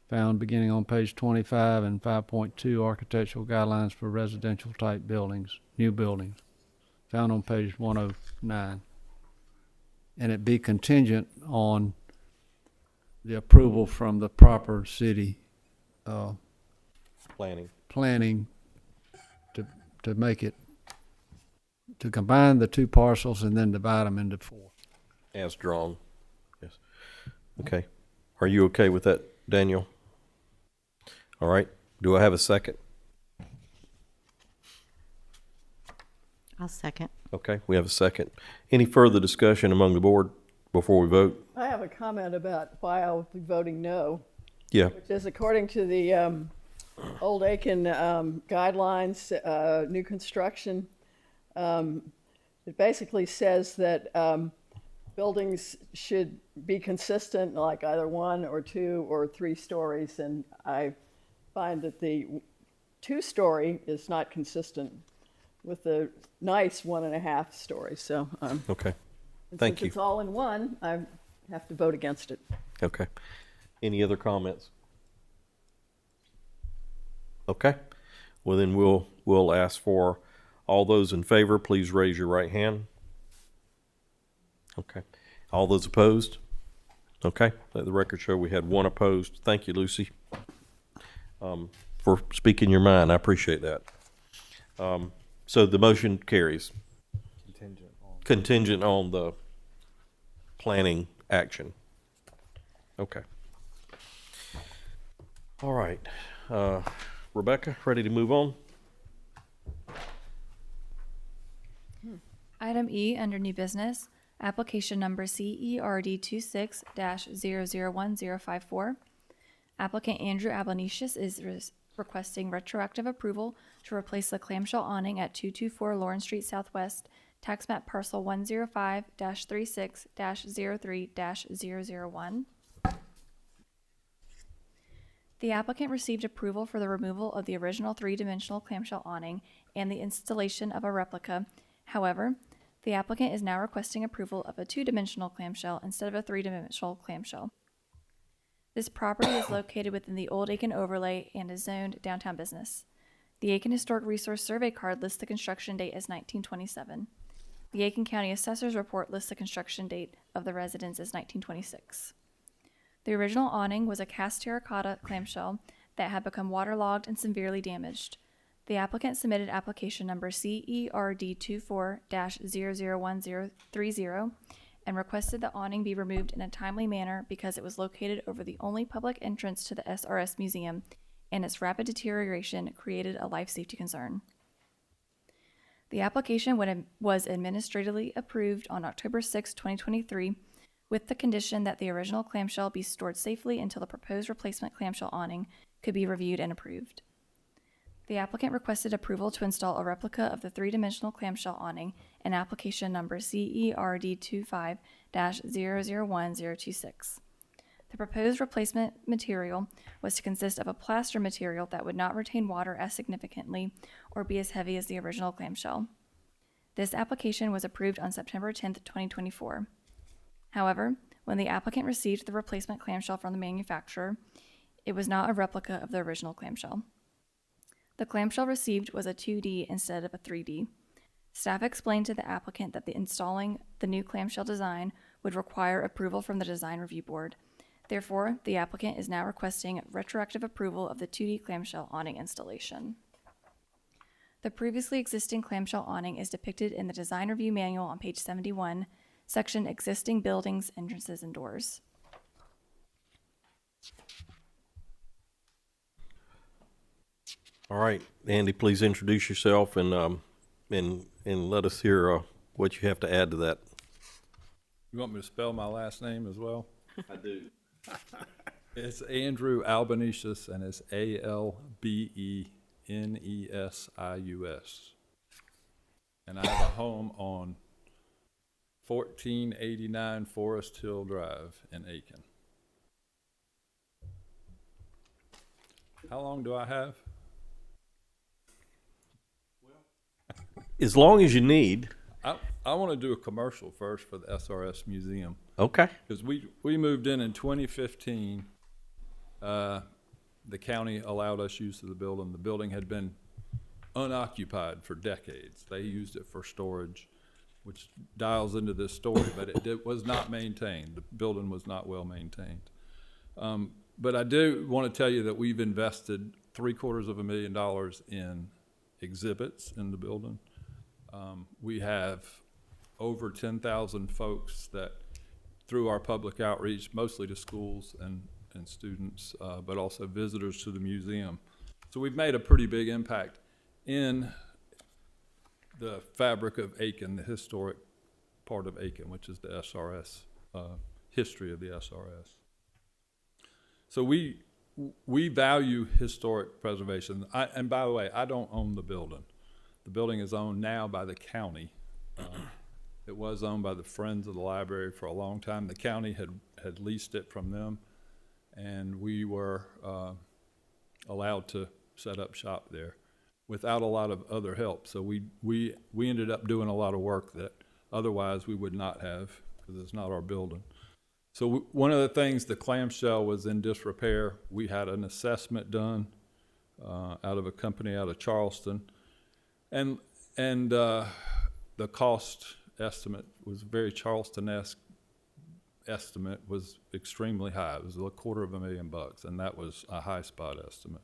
found beginning on page 25, and 5.2 architectural guidelines for residential type buildings, new buildings, found on page 109. And it be contingent on the approval from the proper city Planning. planning to make it, to combine the two parcels and then divide them into 4. As drawn. Yes. Okay. Are you okay with that, Daniel? All right. Do I have a second? I'll second. Okay, we have a second. Any further discussion among the board before we vote? I have a comment about why I'll be voting no, Yeah. which is according to the Old Aiken guidelines, new construction. It basically says that buildings should be consistent, like either 1 or 2 or 3 stories, and I find that the 2-story is not consistent with the nice 1.5 story. So, Okay. and Thank since you. it's all in one, I have to vote against it. Okay. Any other comments? Okay. Well, then we'll ask for all those in favor, please raise your right hand. Okay. All those opposed? Okay. Let the record show we had 1 opposed. Thank you, Lucy, for speaking your mind. I appreciate that. So the motion carries. Contingent on the planning action. Okay. All right. Rebecca, ready to move on? Item E under new business, application number CERD 26-001054. Applicant Andrew Ablanicius is requesting retroactive approval to replace the clamshell awning at 224 Lawrence Street Southwest, tax map parcel 105-36-03-001. The applicant received approval for the removal of the original 3-dimensional clamshell awning and the installation of a replica. However, the applicant is now requesting approval of a 2-dimensional clamshell instead of a 3-dimensional clamshell. This property is located within the Old Aiken overlay and is zoned downtown business. The Aiken Historic Resource Survey card lists the construction date as 1927. The Aiken County Assessor's Report lists the construction date of the residence as 1926. The original awning was a cast terracotta clamshell that had become waterlogged and severely damaged. The applicant submitted application number CERD 24-001030 and requested the awning be removed in a timely manner because it was located over the only public entrance to the SRS Museum, and its rapid deterioration created a life safety concern. The application was administratively approved on October 6, 2023, with the condition that the original clamshell be stored safely until the proposed replacement clamshell awning could be reviewed and approved. The applicant requested approval to install a replica of the 3-dimensional clamshell awning in application number CERD 25-001026. The proposed replacement material was to consist of a plaster material that would not retain water as significantly or be as heavy as the original clamshell. This application was approved on September 10, 2024. However, when the applicant received the replacement clamshell from the manufacturer, it was not a replica of the original clamshell. The clamshell received was a 2D instead of a 3D. Staff explained to the applicant that installing the new clamshell design would require approval from the Design Review Board. Therefore, the applicant is now requesting retroactive approval of the 2D clamshell awning installation. The previously existing clamshell awning is depicted in the Design Review Manual on page 71, section Existing Buildings, Entrances, and Doors. All right, Andy, please introduce yourself and let us hear what you have to add to that. You want me to spell my last name as well? I do. It's Andrew Albanesius, and it's Albenesius. And I have a home on 1489 Forest Hill Drive in Aiken. How long do I have? As long as you need. I want to do a commercial first for the SRS Museum. Okay. Because we moved in 2015. The county allowed us use of the building. The building had been unoccupied for decades. They used it for storage, which dials into this story, but it was not maintained. The building was not well maintained. But I do want to tell you that we've invested $750,000 in exhibits in the building. We have over 10,000 folks that, through our public outreach, mostly to schools and students, but also visitors to the museum. So we've made a pretty big impact in the fabric of Aiken, the historic part of Aiken, which is the SRS, history of the SRS. So we value historic preservation. And by the way, I don't own the building. The building is owned now by the county. It was owned by the Friends of the Library for a long time. The county had leased it from them, and we were allowed to set up shop there without a lot of other help. So we ended up doing a lot of work that otherwise we would not have, because it's not our building. So one of the things, the clamshell was in disrepair. We had an assessment done out of a company out of Charleston. And the cost estimate was very Charleston-esque estimate, was extremely high. It was $250,000, and that was a high spot estimate.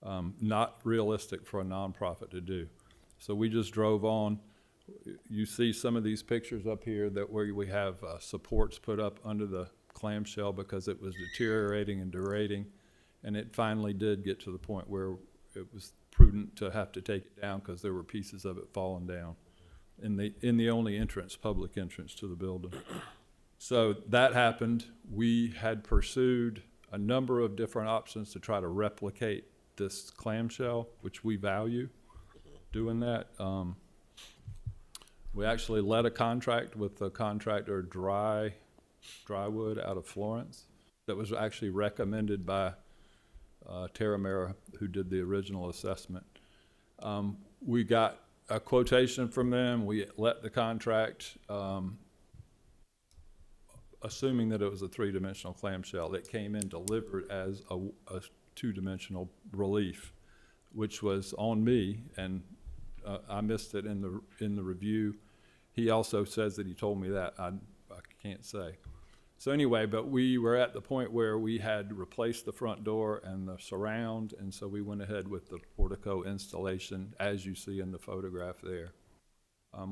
Not realistic for a nonprofit to do. So we just drove on. You see some of these pictures up here that where we have supports put up under the clamshell because it was deteriorating and degrading, and it finally did get to the point where it was prudent to have to take it down because there were pieces of it falling down in the only entrance, public entrance to the building. So that happened. We had pursued a number of different options to try to replicate this clamshell, which we value doing that. We actually led a contract with the contractor Drywood out of Florence that was actually recommended by Terramera, who did the original assessment. We got a quotation from them. We let the contract, assuming that it was a three-dimensional clamshell that came in delivered as a two-dimensional relief, which was on me, and I missed it in the review. He also says that he told me that. I can't say. So anyway, but we were at the point where we had replaced the front door and the surround, and so we went ahead with the portico installation, as you see in the photograph there.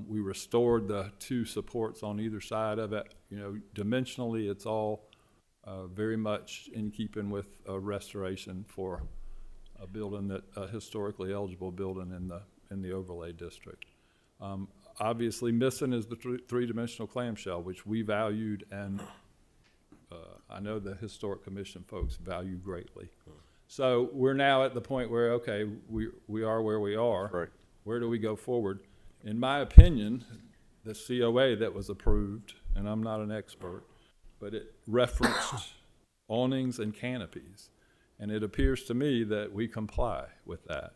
We restored the two supports on either side of it. You know, dimensionally, it's all very much in keeping with a restoration for a building that a historically eligible building in the overlay district. Obviously, missing is the three-dimensional clamshell, which we valued, and I know the Historic Commission folks value greatly. So we're now at the point where, okay, we are where we are. Right. Where do we go forward? In my opinion, the COA that was approved, and I'm not an expert, but it referenced awnings and canopies. And it appears to me that we comply with that.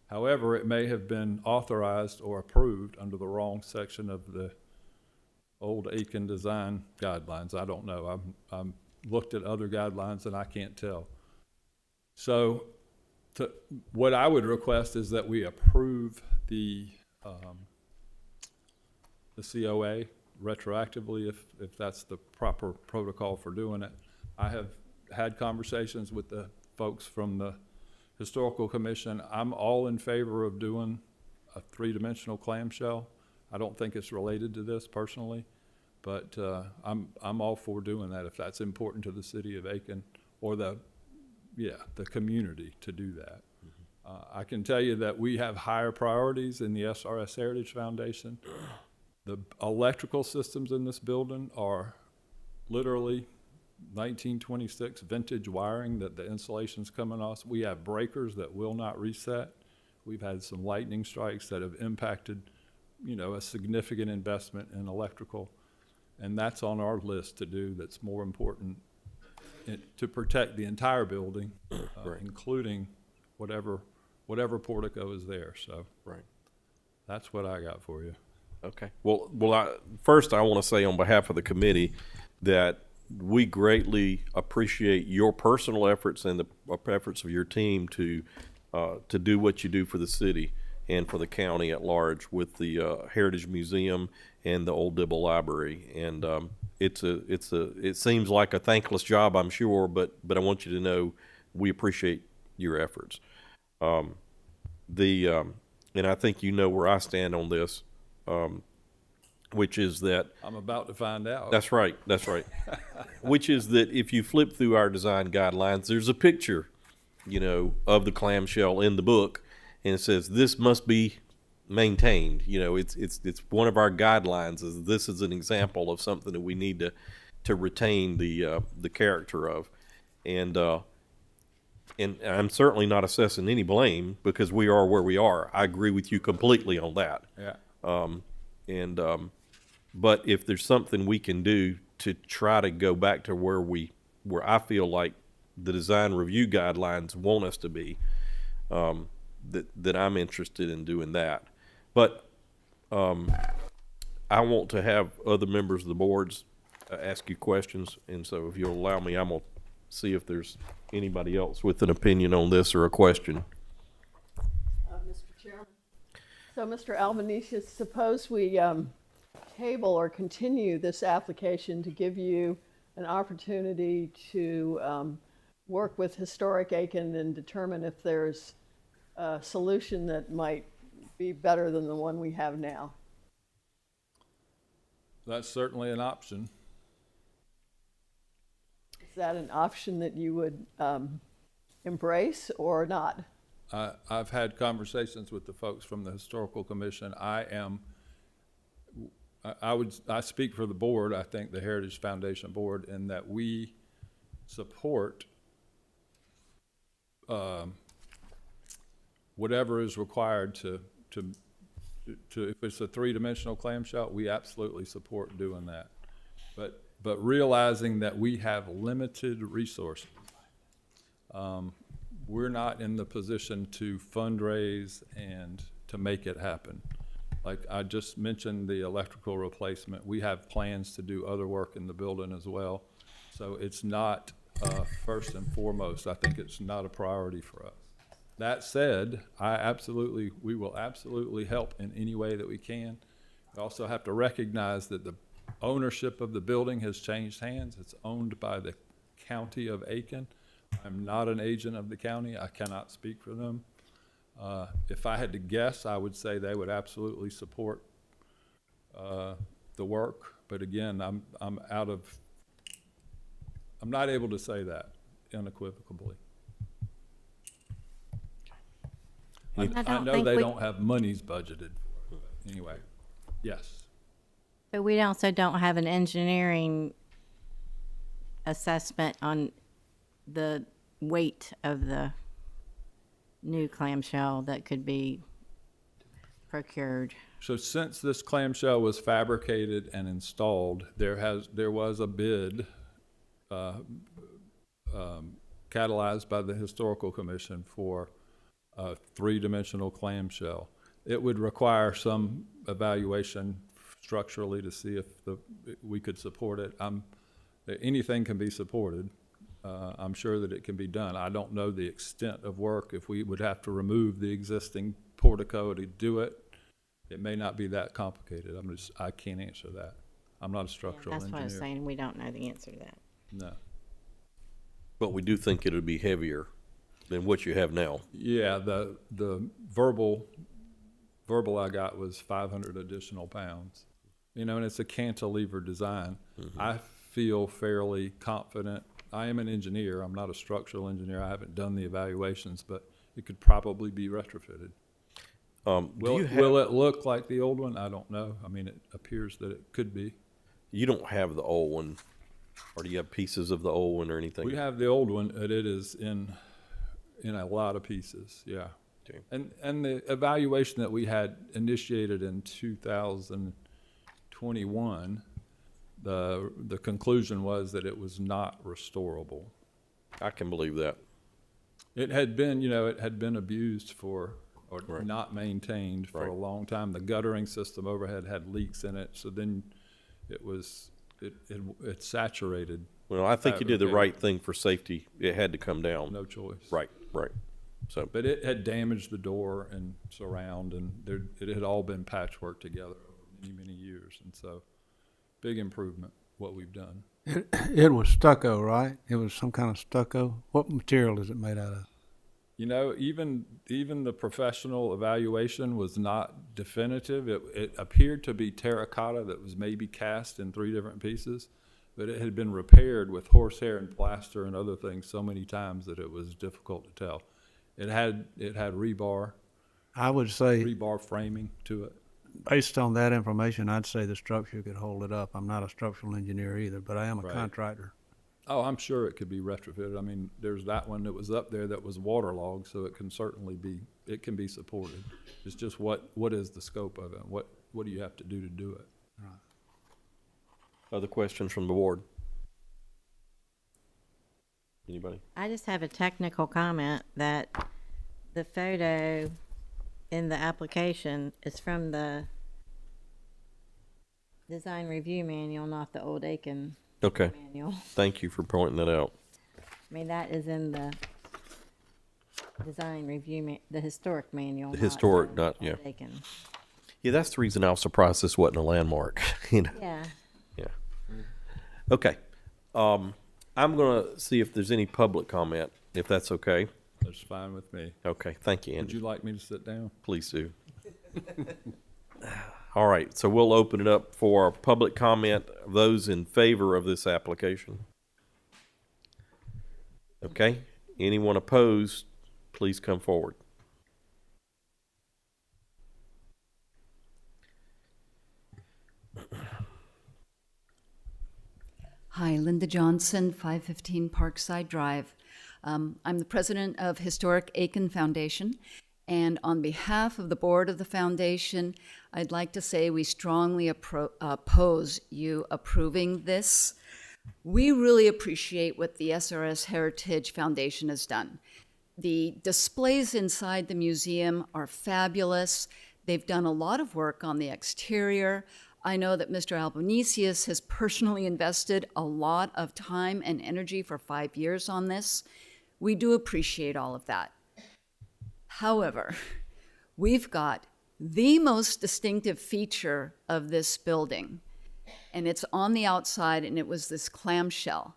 However, it may have been authorized or approved under the wrong section of the old Aiken design guidelines. I don't know. I've looked at other guidelines and I can't tell. So what I would request is that we approve the the COA retroactively if that's the proper protocol for doing it. I have had conversations with the folks from the Historical Commission. I'm all in favor of doing a three-dimensional clamshell. I don't think it's related to this personally, but I'm all for doing that if that's important to the city of Aiken or the community to do that. I can tell you that we have higher priorities in the SRS Heritage Foundation. The electrical systems in this building are literally 1926 vintage wiring that the insulation's coming off. We have breakers that will not reset. We've had some lightning strikes that have impacted, a significant investment in electrical. And that's on our list to do that's more important to protect the entire building, including whatever portico is there. So that's what I got for you. Okay. Well, first I want to say on behalf of the committee that we greatly appreciate your personal efforts and the efforts of your team to do what you do for the city and for the county at large with the Heritage Museum and the Old Dibble Library. And it seems like a thankless job, I'm sure, but I want you to know we appreciate your efforts. And I think you know where I stand on this. Which is that I'm about to find out. That's right. Which is that if you flip through our design guidelines, there's a picture, of the clamshell in the book, and it says this must be maintained. It's one of our guidelines. This is an example of something that we need to retain the character of, and I'm certainly not assessing any blame because we are where we are. I agree with you completely on that. Yeah. But if there's something we can do to try to go back to where I feel like the design review guidelines want us to be, that I'm interested in doing that. But I want to have other members of the boards ask you questions, and so if you'll allow me, I'm gonna see if there's anybody else with an opinion on this or a question. Mr. Chairman. So, Mr. Albanese, suppose we table or continue this application to give you an opportunity to work with Historic Aiken and determine if there's a solution that might be better than the one we have now. That's certainly an option. Is that an option that you would embrace or not? I've had conversations with the folks from the Historical Commission. I speak for the board, I think the Heritage Foundation Board, in that we support whatever is required to if it's a three-dimensional clamshell, we absolutely support doing that. But realizing that we have limited resources, we're not in the position to fundraise and to make it happen. Like I just mentioned the electrical replacement, we have plans to do other work in the building as well. So it's not first and foremost, I think it's not a priority for us. That said, we will absolutely help in any way that we can. We also have to recognize that the ownership of the building has changed hands. It's owned by the county of Aiken. I'm not an agent of the county. I cannot speak for them. If I had to guess, I would say they would absolutely support the work. But again, I'm not able to say that unequivocally. I know they don't have monies budgeted for it. Anyway, yes. But we also don't have an engineering assessment on the weight of the new clamshell that could be procured. So since this clamshell was fabricated and installed, there was a bid catalyzed by the Historical Commission for a three-dimensional clamshell. It would require some evaluation structurally to see if we could support it. Anything can be supported. I'm sure that it can be done. I don't know the extent of work, if we would have to remove the existing portico to do it. It may not be that complicated. I can't answer that. I'm not a structural That's what I was engineer. saying, we don't know the answer to that. No. But we do think it'll be heavier than what you have now. Yeah, the verbal I got was 500 additional pounds. You know, and it's a cantilever design. I feel fairly confident. I am an engineer. I'm not a structural engineer. I haven't done the evaluations, but it could probably be retrofitted. Do you have, Will it look like the old one? I don't know. I mean, it appears that it could be. you don't have the old one, or do you have pieces of the old one or anything? We have the old one, and it is in a lot of pieces, yeah. Okay. And the evaluation that we had initiated in 2021, the conclusion was that it was not restorable. I can believe that. It had been, it had been abused or Right. not maintained for Right. a long time. The guttering system overhead had leaks in it, so then it saturated. Well, I think you did the Okay. right thing for safety. It had to come down. No choice. Right. So, But it had damaged the door and surround, and it had all been patchwork together over many, many years. And so, big improvement, what we've done. It was stucco, right? It was some kind of stucco. What material is it made out of? Even the professional evaluation was not definitive. It appeared to be terracotta that was maybe cast in 3 different pieces, but it had been repaired with horsehair and plaster and other things so many times that it was difficult to tell. It had rebar I would say, framing to it. based on that information, I'd say the structure could hold it up. I'm not a structural engineer either, but I am a Right. contractor. Oh, I'm sure it could be retrofitted. I mean, there's that one that was up there that was waterlogged, so it can certainly it can be supported. It's just what is the scope of it? What do you have to do it? other questions from the board? Anybody? I just have a technical comment that the photo in the application is from the design review manual, not the old Aiken Okay. manual. Thank you for pointing that out. I mean, that is in the design review, the historic manual. The historic, not, yeah. old Aiken. Yeah, that's the reason I was surprised this wasn't a landmark, Yeah. Yeah. Okay. I'm gonna see if there's any public comment, if that's okay. That's fine with me. Okay, thank you, Would Andy. you like me to sit down? Please do. All right, so we'll open it up for public comment of those in favor of this application. Okay, anyone opposed, please come forward. Hi, Linda Johnson, 515 Parkside Drive. I'm the president of Historic Aiken Foundation, and on behalf of the board of the foundation, I'd like to say we strongly oppose you approving this. We really appreciate what the SRS Heritage Foundation has done. The displays inside the museum are fabulous. They've done a lot of work on the exterior. I know that Mr. Albanesius has personally invested a lot of time and energy for 5 years on this. We do appreciate all of that. However, we've got the most distinctive feature of this building, and it's on the outside, and it was this clamshell.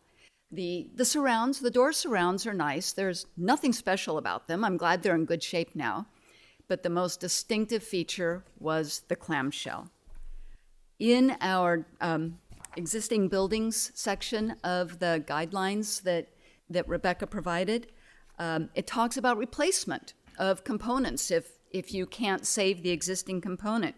The surrounds, the door surrounds are nice. There's nothing special about them. I'm glad they're in good shape now. But the most distinctive feature was the clamshell. In our existing buildings section of the guidelines that Rebecca provided, it talks about replacement of components if you can't save the existing component.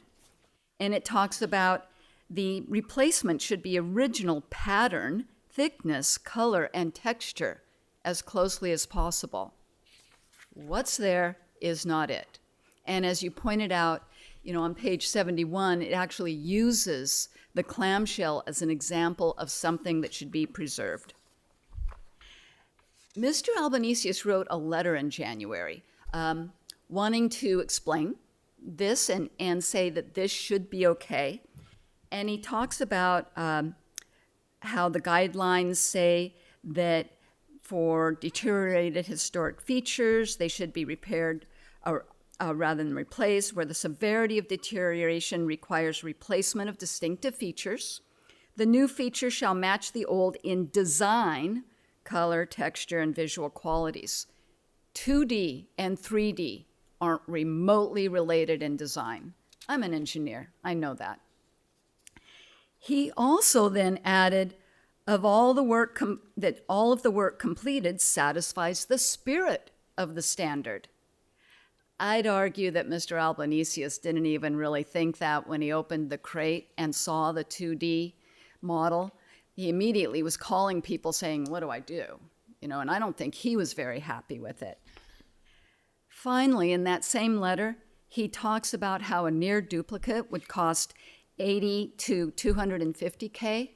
And it talks about the replacement should be original pattern, thickness, color, and texture as closely as possible. What's there is not it. And as you pointed out, on page 71, it actually uses the clamshell as an example of something that should be preserved. Mr. Albanesius wrote a letter in January wanting to explain this and say that this should be okay. And he talks about how the guidelines say that for deteriorated historic features, they should be repaired or rather than replace, where the severity of deterioration requires replacement of distinctive features. The new feature shall match the old in design, color, texture, and visual qualities. 2D and 3D aren't remotely related in design. I'm an engineer, I know that. He also then added, that all of the work completed satisfies the spirit of the standard. I'd argue that Mr. Albanesius didn't even really think that when he opened the crate and saw the 2D model. He immediately was calling people saying, what do I do? And I don't think he was very happy with it. Finally, in that same letter, he talks about how a near duplicate would cost $80,000 to $250,000.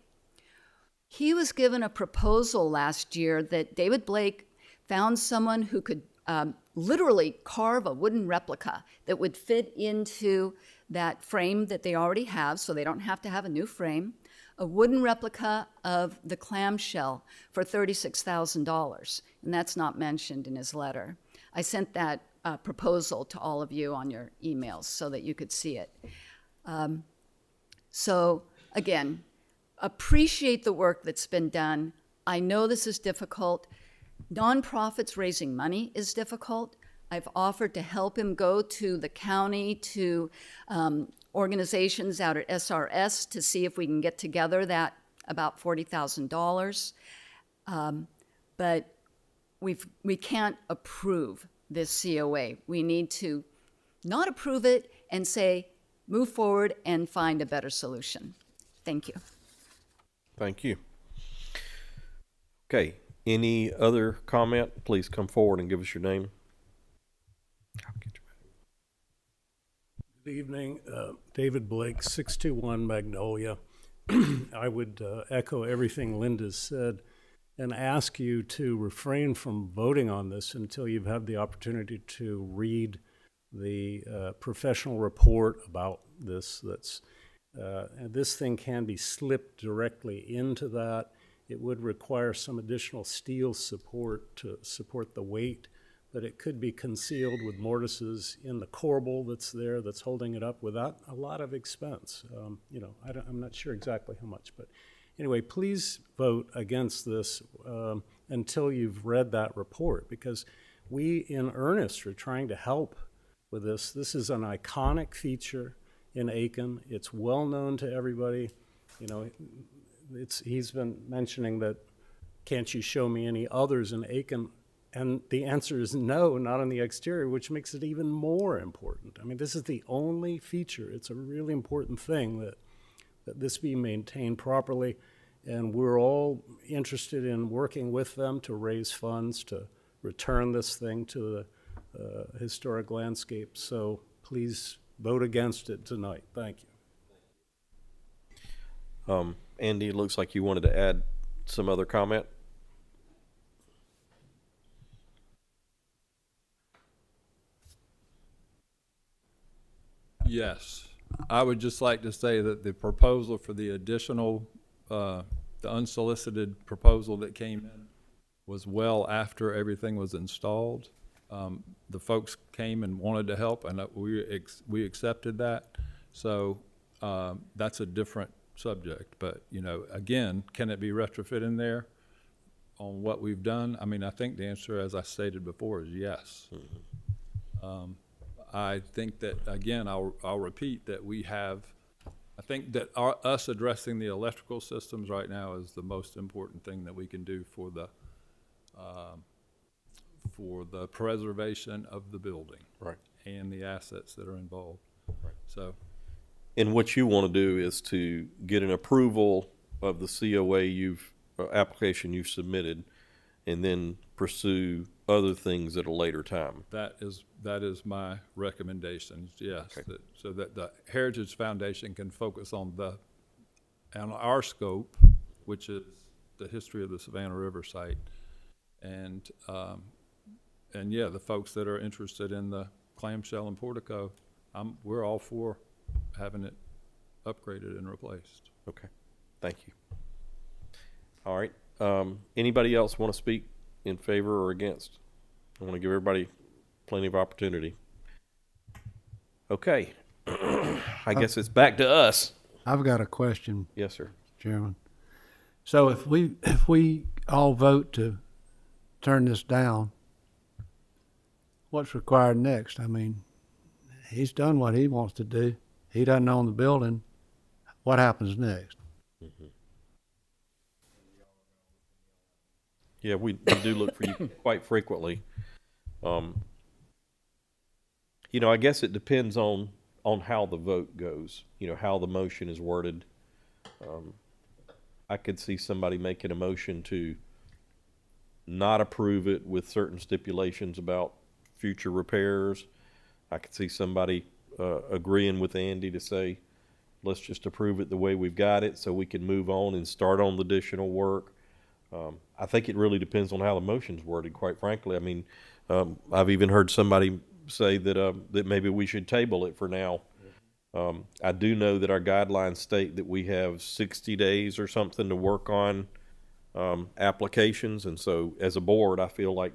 He was given a proposal last year that David Blake found someone who could literally carve a wooden replica that would fit into that frame that they already have, so they don't have to have a new frame, a wooden replica of the clamshell for $36,000, and that's not mentioned in his letter. I sent that proposal to all of you on your emails so that you could see it. So again, appreciate the work that's been done. I know this is difficult. Nonprofits raising money is difficult. I've offered to help him go to the county, to organizations out at SRS to see if we can get together that about $40,000. But we can't approve this COA. We need to not approve it and say, move forward and find a better solution. Thank you. Thank you. Okay, any other comment? Please come forward and give us your name. Good evening, David Blake, 621 Magnolia. I would echo everything Linda's said and ask you to refrain from voting on this until you've had the opportunity to read the professional report about this. And this thing can be slipped directly into that. It would require some additional steel support to support the weight, but it could be concealed with mortises in the corbel that's there that's holding it up without a lot of expense. I'm not sure exactly how much, but anyway, please vote against this until you've read that report, because we in earnest are trying to help with this. This is an iconic feature in Aiken. It's well known to everybody. He's been mentioning that, can't you show me any others in Aiken? And the answer is no, not on the exterior, which makes it even more important. I mean, this is the only feature. It's a really important thing that this be maintained properly. And we're all interested in working with them to raise funds to return this thing to the historic landscape. So please vote against it tonight. Thank you. Andy, it looks like you wanted to add some other comment. Yes. I would just like to say that the proposal for the additional, the unsolicited proposal that came in was well after everything was installed. The folks came and wanted to help, and we accepted that. So that's a different subject. But, again, can it be retrofit in there on what we've done? I mean, I think the answer, as I stated before, is yes. I think that, again, I'll repeat that I think that us addressing the electrical systems right now is the most important thing that we can do for the preservation of the building. Right. And the assets that are involved. Right. So. And what you want to do is to get an approval of the COA application you've submitted, and then pursue other things at a later time. That is my recommendation. Yes, okay. So that the Heritage Foundation can focus on our scope, which is the history of the Savannah River site, and yeah, the folks that are interested in the clamshell and portico, we're all for having it upgraded and replaced. Okay, thank you. All right, anybody else want to speak in favor or against? I want to give everybody plenty of opportunity. Okay. I guess it's back to us. I've got a question, Yes, sir. Chairman. So if we all vote to turn this down, what's required next? I mean, he's done what he wants to do. He doesn't own the building. What happens next? Yeah, we do look for you quite frequently. You know, I guess it depends on how the vote goes, you know, how the motion is worded. I could see somebody making a motion to not approve it with certain stipulations about future repairs. I could see somebody agreeing with Andy to say, let's just approve it the way we've got it so we can move on and start on the additional work. I think it really depends on how the motion's worded, quite frankly. I mean, I've even heard somebody say that that maybe we should table it for now. I do know that our guidelines state that we have 60 days or something to work on applications, and so as a board, I feel like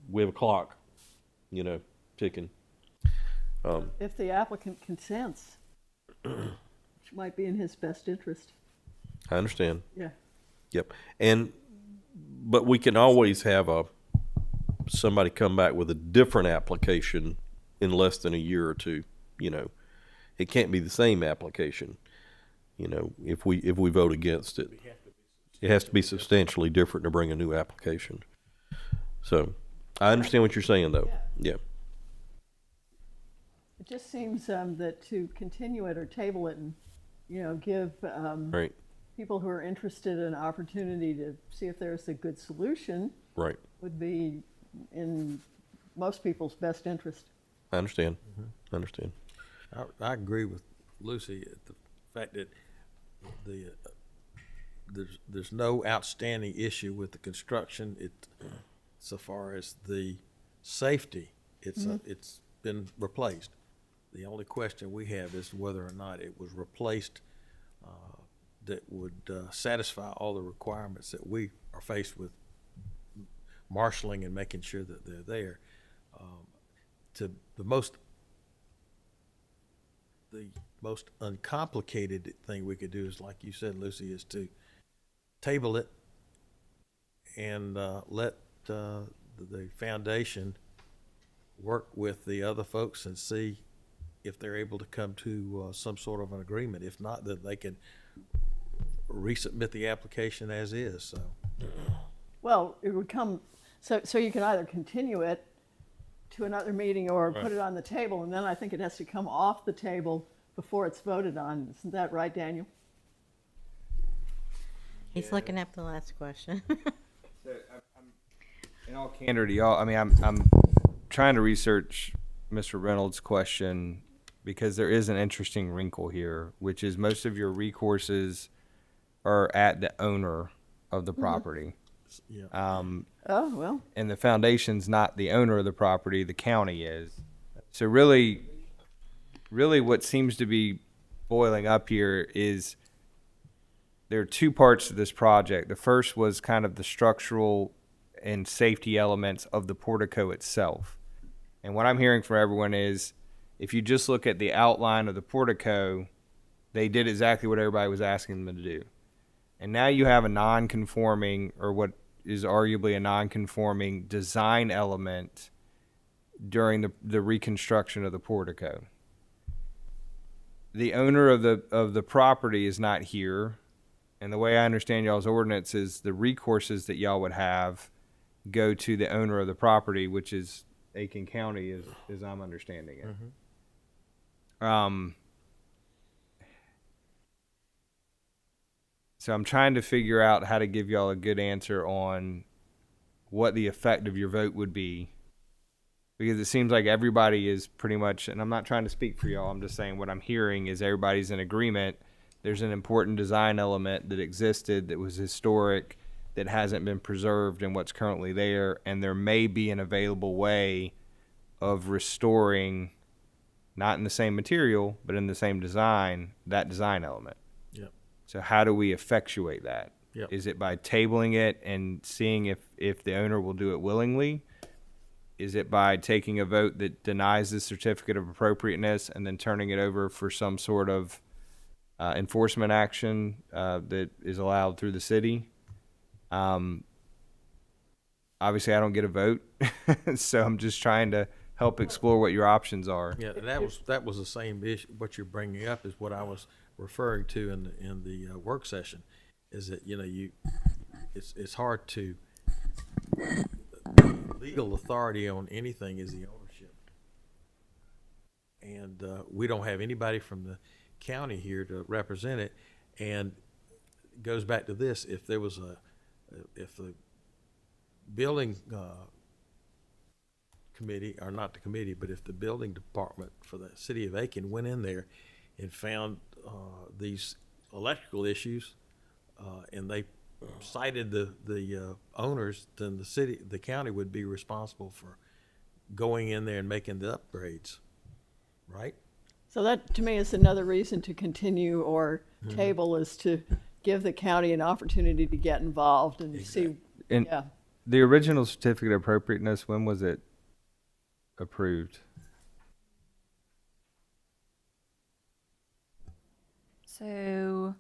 we have a clock, you know, ticking. If the applicant consents, which might be in his best interest. I understand. Yeah. Yep. But we can always have somebody come back with a different application in less than a year or two. You know, it can't be the same application. You know, if we vote against it, it has to be substantially different to bring a new application. So, I understand what you're saying, though. Yeah. It just seems that to continue it or table it and, you know, give Right. people who are interested an opportunity to see if there's a good solution Right. would be in most people's best interest. I understand. I understand. I agree with Lucy at the fact that there's no outstanding issue with the construction. So far as the safety, it's been replaced. The only question we have is whether or not it was replaced that would satisfy all the requirements that we are faced with marshaling and making sure that they're there. To the most uncomplicated thing we could do is, like you said, Lucy, is to table it and let the foundation work with the other folks and see if they're able to come to some sort of an agreement. If not, then they can resubmit the application as is. So, Well, it would come, so you can either continue it to another meeting or put it on the table, and then I think it has to come off the table before it's voted on. Isn't that right, Daniel? He's looking up the last question. In all candor to y'all, I mean, I'm trying to research Mr. Reynolds' question because there is an interesting wrinkle here, which is most of your recourses are at the owner of the property. yeah. Oh, well. And the foundation's not the owner of the property, the county is. So really what seems to be boiling up here is there are two parts to this project. The first was kind of the structural and safety elements of the portico itself. And what I'm hearing from everyone is if you just look at the outline of the portico, they did exactly what everybody was asking them to do. And now you have a non-conforming, or what is arguably a non-conforming design element during the reconstruction of the portico. The owner of the property is not here, and the way I understand y'all's ordinance is the recourses that y'all would have go to the owner of the property, which is Aiken County, as I'm understanding it. So I'm trying to figure out how to give y'all a good answer on what the effect of your vote would be, because it seems like everybody is pretty much, and I'm not trying to speak for y'all, I'm just saying what I'm hearing is everybody's in agreement. There's an important design element that existed that was historic that hasn't been preserved in what's currently there, and there may be an available way of restoring, not in the same material, but in the same design, that design element. Yep. So how do we effectuate that? Yep. Is it by tabling it and seeing if the owner will do it willingly? is it by taking a vote that denies the certificate of appropriateness and then turning it over for some sort of enforcement action that is allowed through the city? Obviously, I don't get a vote, so I'm just trying to help explore what your options are. Yeah, that was the same issue. What you're bringing up is what I was referring to in the work session, is that, you know, it's hard to, legal authority on anything is the ownership. And we don't have anybody from the county here to represent it. And it goes back to this, if there was if the building committee, or not the committee, but if the building department for the city of Aiken went in there and found these electrical issues, and they cited the owners, then the county would be responsible for going in there and making the upgrades, right? So that, to me, is another reason to continue or table, is to give the county an opportunity to get involved and see. And Yeah. the original certificate of appropriateness, when was it approved? So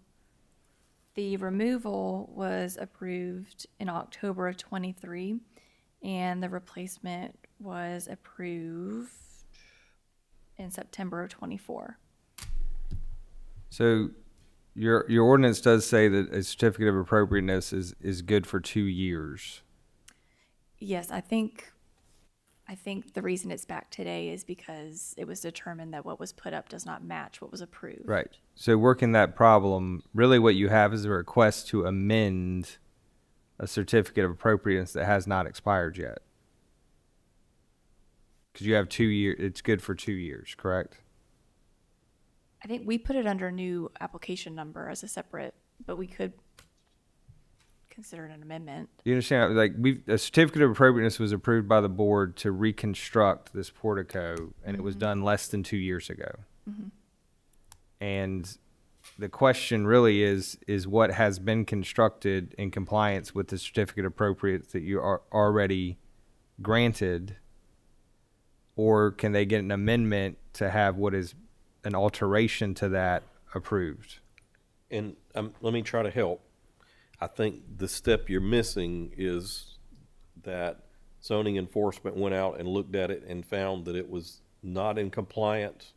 the removal was approved in October of 23, and the replacement was approved in September of 24. So your ordinance does say that a certificate of appropriateness is good for 2 years. Yes, I think the reason it's back today is because it was determined that what was put up does not match what was approved. Right. So working that problem, really what you have is a request to amend a certificate of appropriateness that has not expired yet. Because you have 2 years, it's good for 2 years, correct? I think we put it under new application number as a separate, but we could consider it an amendment. You understand? Like, a certificate of appropriateness was approved by the board to reconstruct this portico, and it was done less than 2 years ago. And the question really is what has been constructed in compliance with the certificate of appropriateness that you are already granted, or can they get an amendment to have what is an alteration to that approved? And let me try to help. I think the step you're missing is that zoning enforcement went out and looked at it and found that it was not in compliance.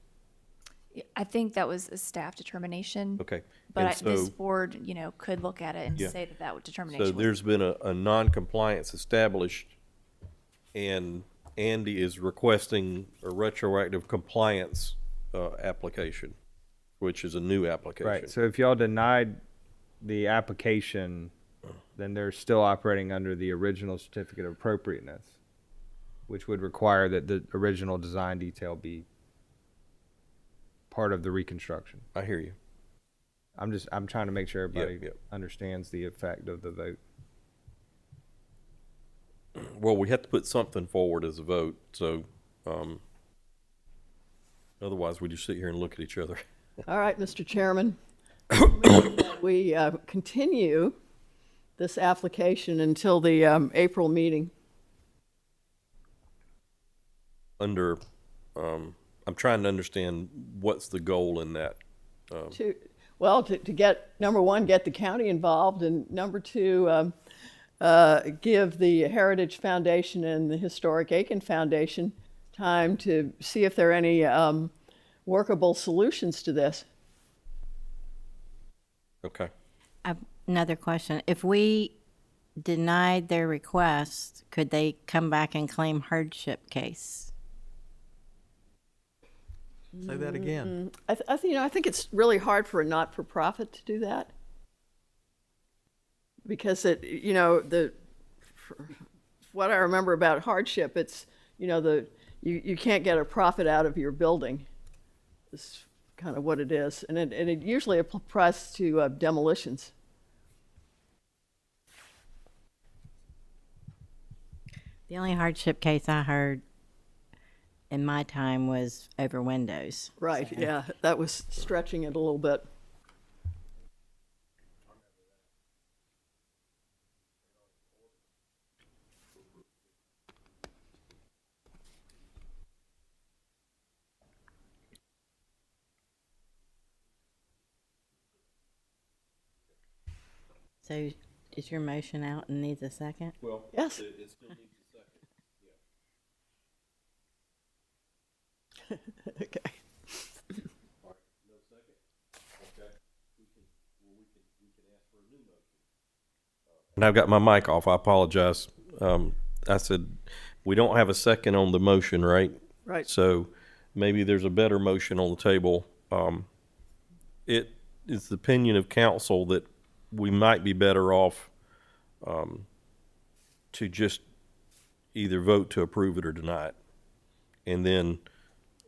I think that was a staff determination. Okay. But And this so- board, could look at it and Yeah. say that determination So was. there's been a non-compliance established, and Andy is requesting a retroactive compliance application, which is a new application. Right. So if y'all denied the application, then they're still operating under the original certificate of appropriateness, which would require that the original design detail be part of the reconstruction. I hear you. I'm trying to make sure everybody Yep. understands the effect of the vote. Well, we have to put something forward as a vote, so otherwise we just sit here and look at each other. All right, Mr. Chairman. We continue this application until the April meeting. Under, I'm trying to understand what's the goal in that. To get, number one, get the county involved, and number two, give the Heritage Foundation and the Historic Aiken Foundation time to see if there are any workable solutions to this. Okay. Another question. If we denied their request, could they come back and claim hardship case? Say that again. I think it's really hard for a not-for-profit to do that. Because what I remember about hardship, it's, you can't get a profit out of your building. It's kind of what it is. And it usually applies to demolitions. The only hardship case I heard in my time was over windows. Right, So- yeah, that was stretching it a little bit. So is your motion out and needs a second? Well, Yes. it still needs a second. Okay. All right, no second? Okay. We can ask for a new motion. And I've got my mic off, I apologize. I said, we don't have a second on the motion, right? Right. So maybe there's a better motion on the table. It is the opinion of council that we might be better off to just either vote to approve it or deny it. And then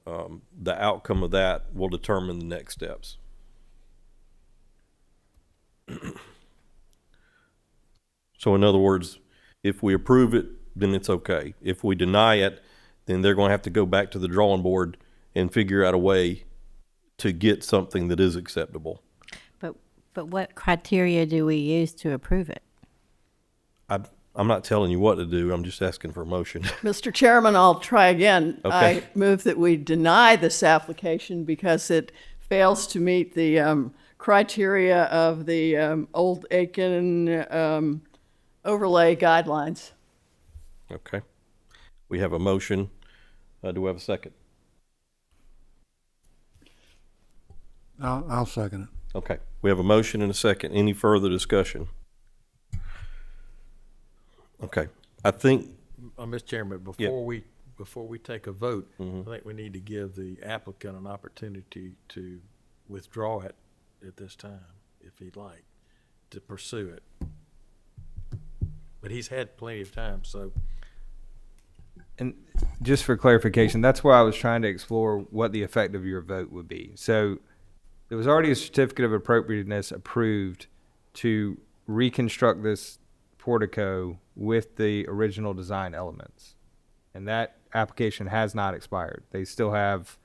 the outcome of that will determine the next steps. So in other words, if we approve it, then it's okay. If we deny it, then they're going to have to go back to the drawing board and figure out a way to get something that is acceptable. But what criteria do we use to approve it? I'm not telling you what to do. I'm just asking for a motion. Mr. Chairman, I'll try again. Okay. I move that we deny this application because it fails to meet the criteria of the Old Aiken overlay guidelines. Okay. We have a motion. Do we have a second? I'll second it. Okay. We have a motion and a second. Any further discussion? Okay. I think, Mr. Chairman, before we take a vote, I think we need to give the applicant an opportunity to withdraw it at this time, if he'd like, to pursue it. But he's had plenty of time, so. And just for clarification, that's why I was trying to explore what the effect of your vote would be. So there was already a certificate of appropriateness approved to reconstruct this portico with the original design elements. And that application has not expired. They still have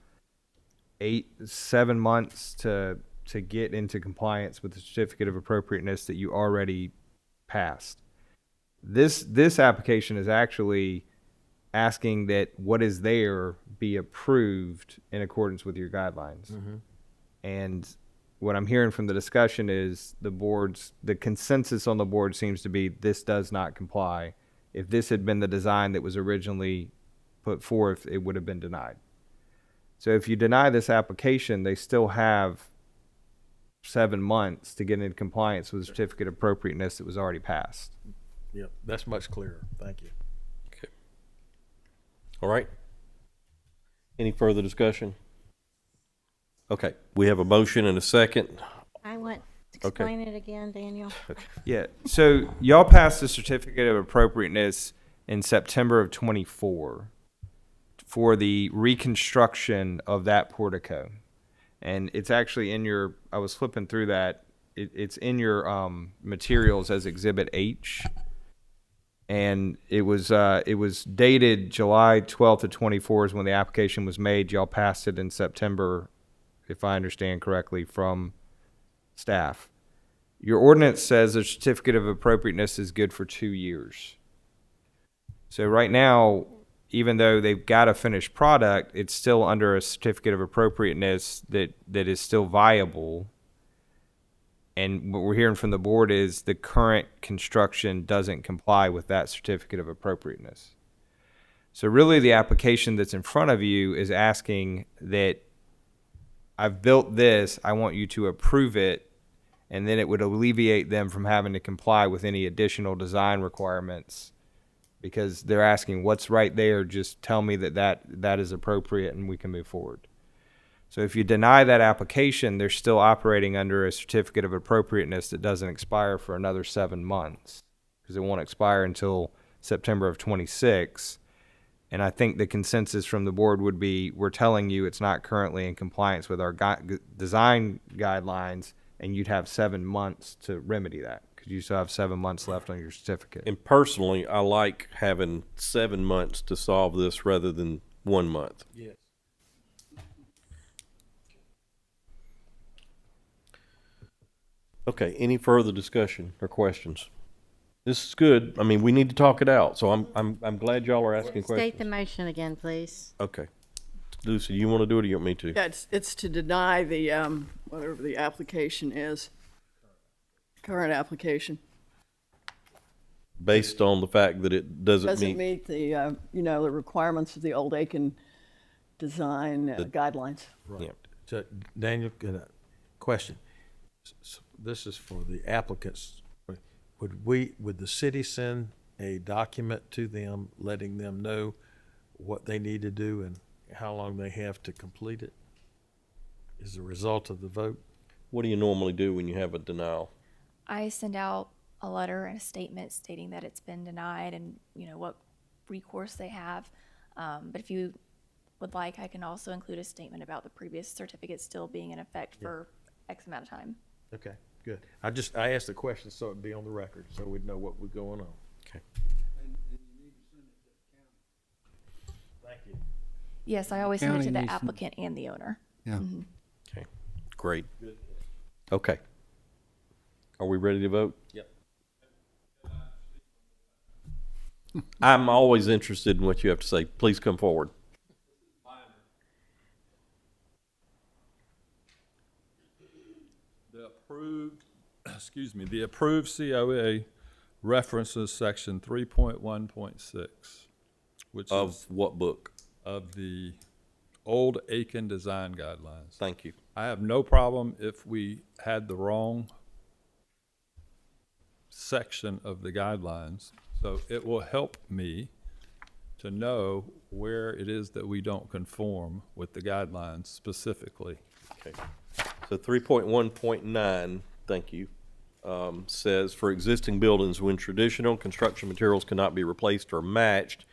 7 months to get into compliance with the certificate of appropriateness that you already passed. This application is actually asking that what is there be approved in accordance with your guidelines. And what I'm hearing from the discussion is the consensus on the board seems to be this does not comply. If this had been the design that was originally put forth, it would have been denied. So if you deny this application, they still have 7 months to get into compliance with the certificate of appropriateness that was already passed. Yep, that's much clearer. Thank you. okay. All right. Any further discussion? Okay. We have a motion and a second. I want to Okay. explain it again, Daniel. Yeah. So y'all passed the certificate of appropriateness in September of 24 for the reconstruction of that portico. And it's actually in your, I was flipping through that. It's in your materials as Exhibit H. And it was dated July 12th of 24 is when the application was made. Y'all passed it in September, if I understand correctly, from staff. Your ordinance says a certificate of appropriateness is good for 2 years. So right now, even though they've got a finished product, it's still under a certificate of appropriateness that is still viable. And what we're hearing from the board is the current construction doesn't comply with that certificate of appropriateness. So really the application that's in front of you is asking that I've built this, I want you to approve it, and then it would alleviate them from having to comply with any additional design requirements, because they're asking what's right there, just tell me that is appropriate and we can move forward. So if you deny that application, they're still operating under a certificate of appropriateness that doesn't expire for another 7 months, because it won't expire until September of 26. And I think the consensus from the board would be, we're telling you it's not currently in compliance with our design guidelines, and you'd have 7 months to remedy that, because you still have 7 months left on your certificate. And personally, I like having 7 months to solve this rather than 1 month. Yes. Okay, any further discussion or questions? This is good. I mean, we need to talk it out, so I'm glad y'all are asking State the questions. motion again, please. Okay. Lucy, you want to do it or you want me to? Yeah, it's to deny the, whatever the application is current application. Based on the fact that it doesn't Doesn't meet, meet the, the requirements of the old Aiken design guidelines. yeah. So, Daniel, question. This is for the applicants. Would the city send a document to them, letting them know what they need to do and how long they have to complete it as a result of the vote? What do you normally do when you have a denial? I send out a letter and a statement stating that it's been denied and, what recourse they have. But if you would like, I can also include a statement about the previous certificate still being in effect for X amount of time. Okay, good. I asked the question so it'd be on the record, so we'd know what was going on. Okay. Thank you. Yes, I always send it to County the needs to- applicant and the owner. Yeah. Okay, great. Okay. Are we ready to vote? Yep. I'm always interested in what you have to say. Please come forward. The approved, the approved COA references section 3.1.6, which Of is what book? of the old Aiken design guidelines. Thank you. I have no problem if we had the wrong section of the guidelines. So it will help me to know where it is that we don't conform with the guidelines specifically. Okay. So 3.1.9, thank you, says for existing buildings, when traditional construction materials cannot be replaced or matched,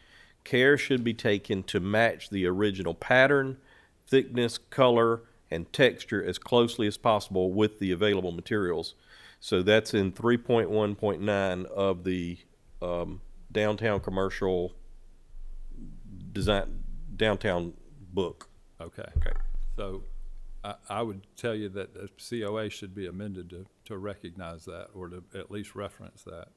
care should be taken to match the original pattern, thickness, color, and texture as closely as possible with the available materials. So that's in 3.1.9 of the downtown commercial design, downtown book. Okay. Okay. So I would tell you that the COA should be amended to recognize that, or to at least reference that.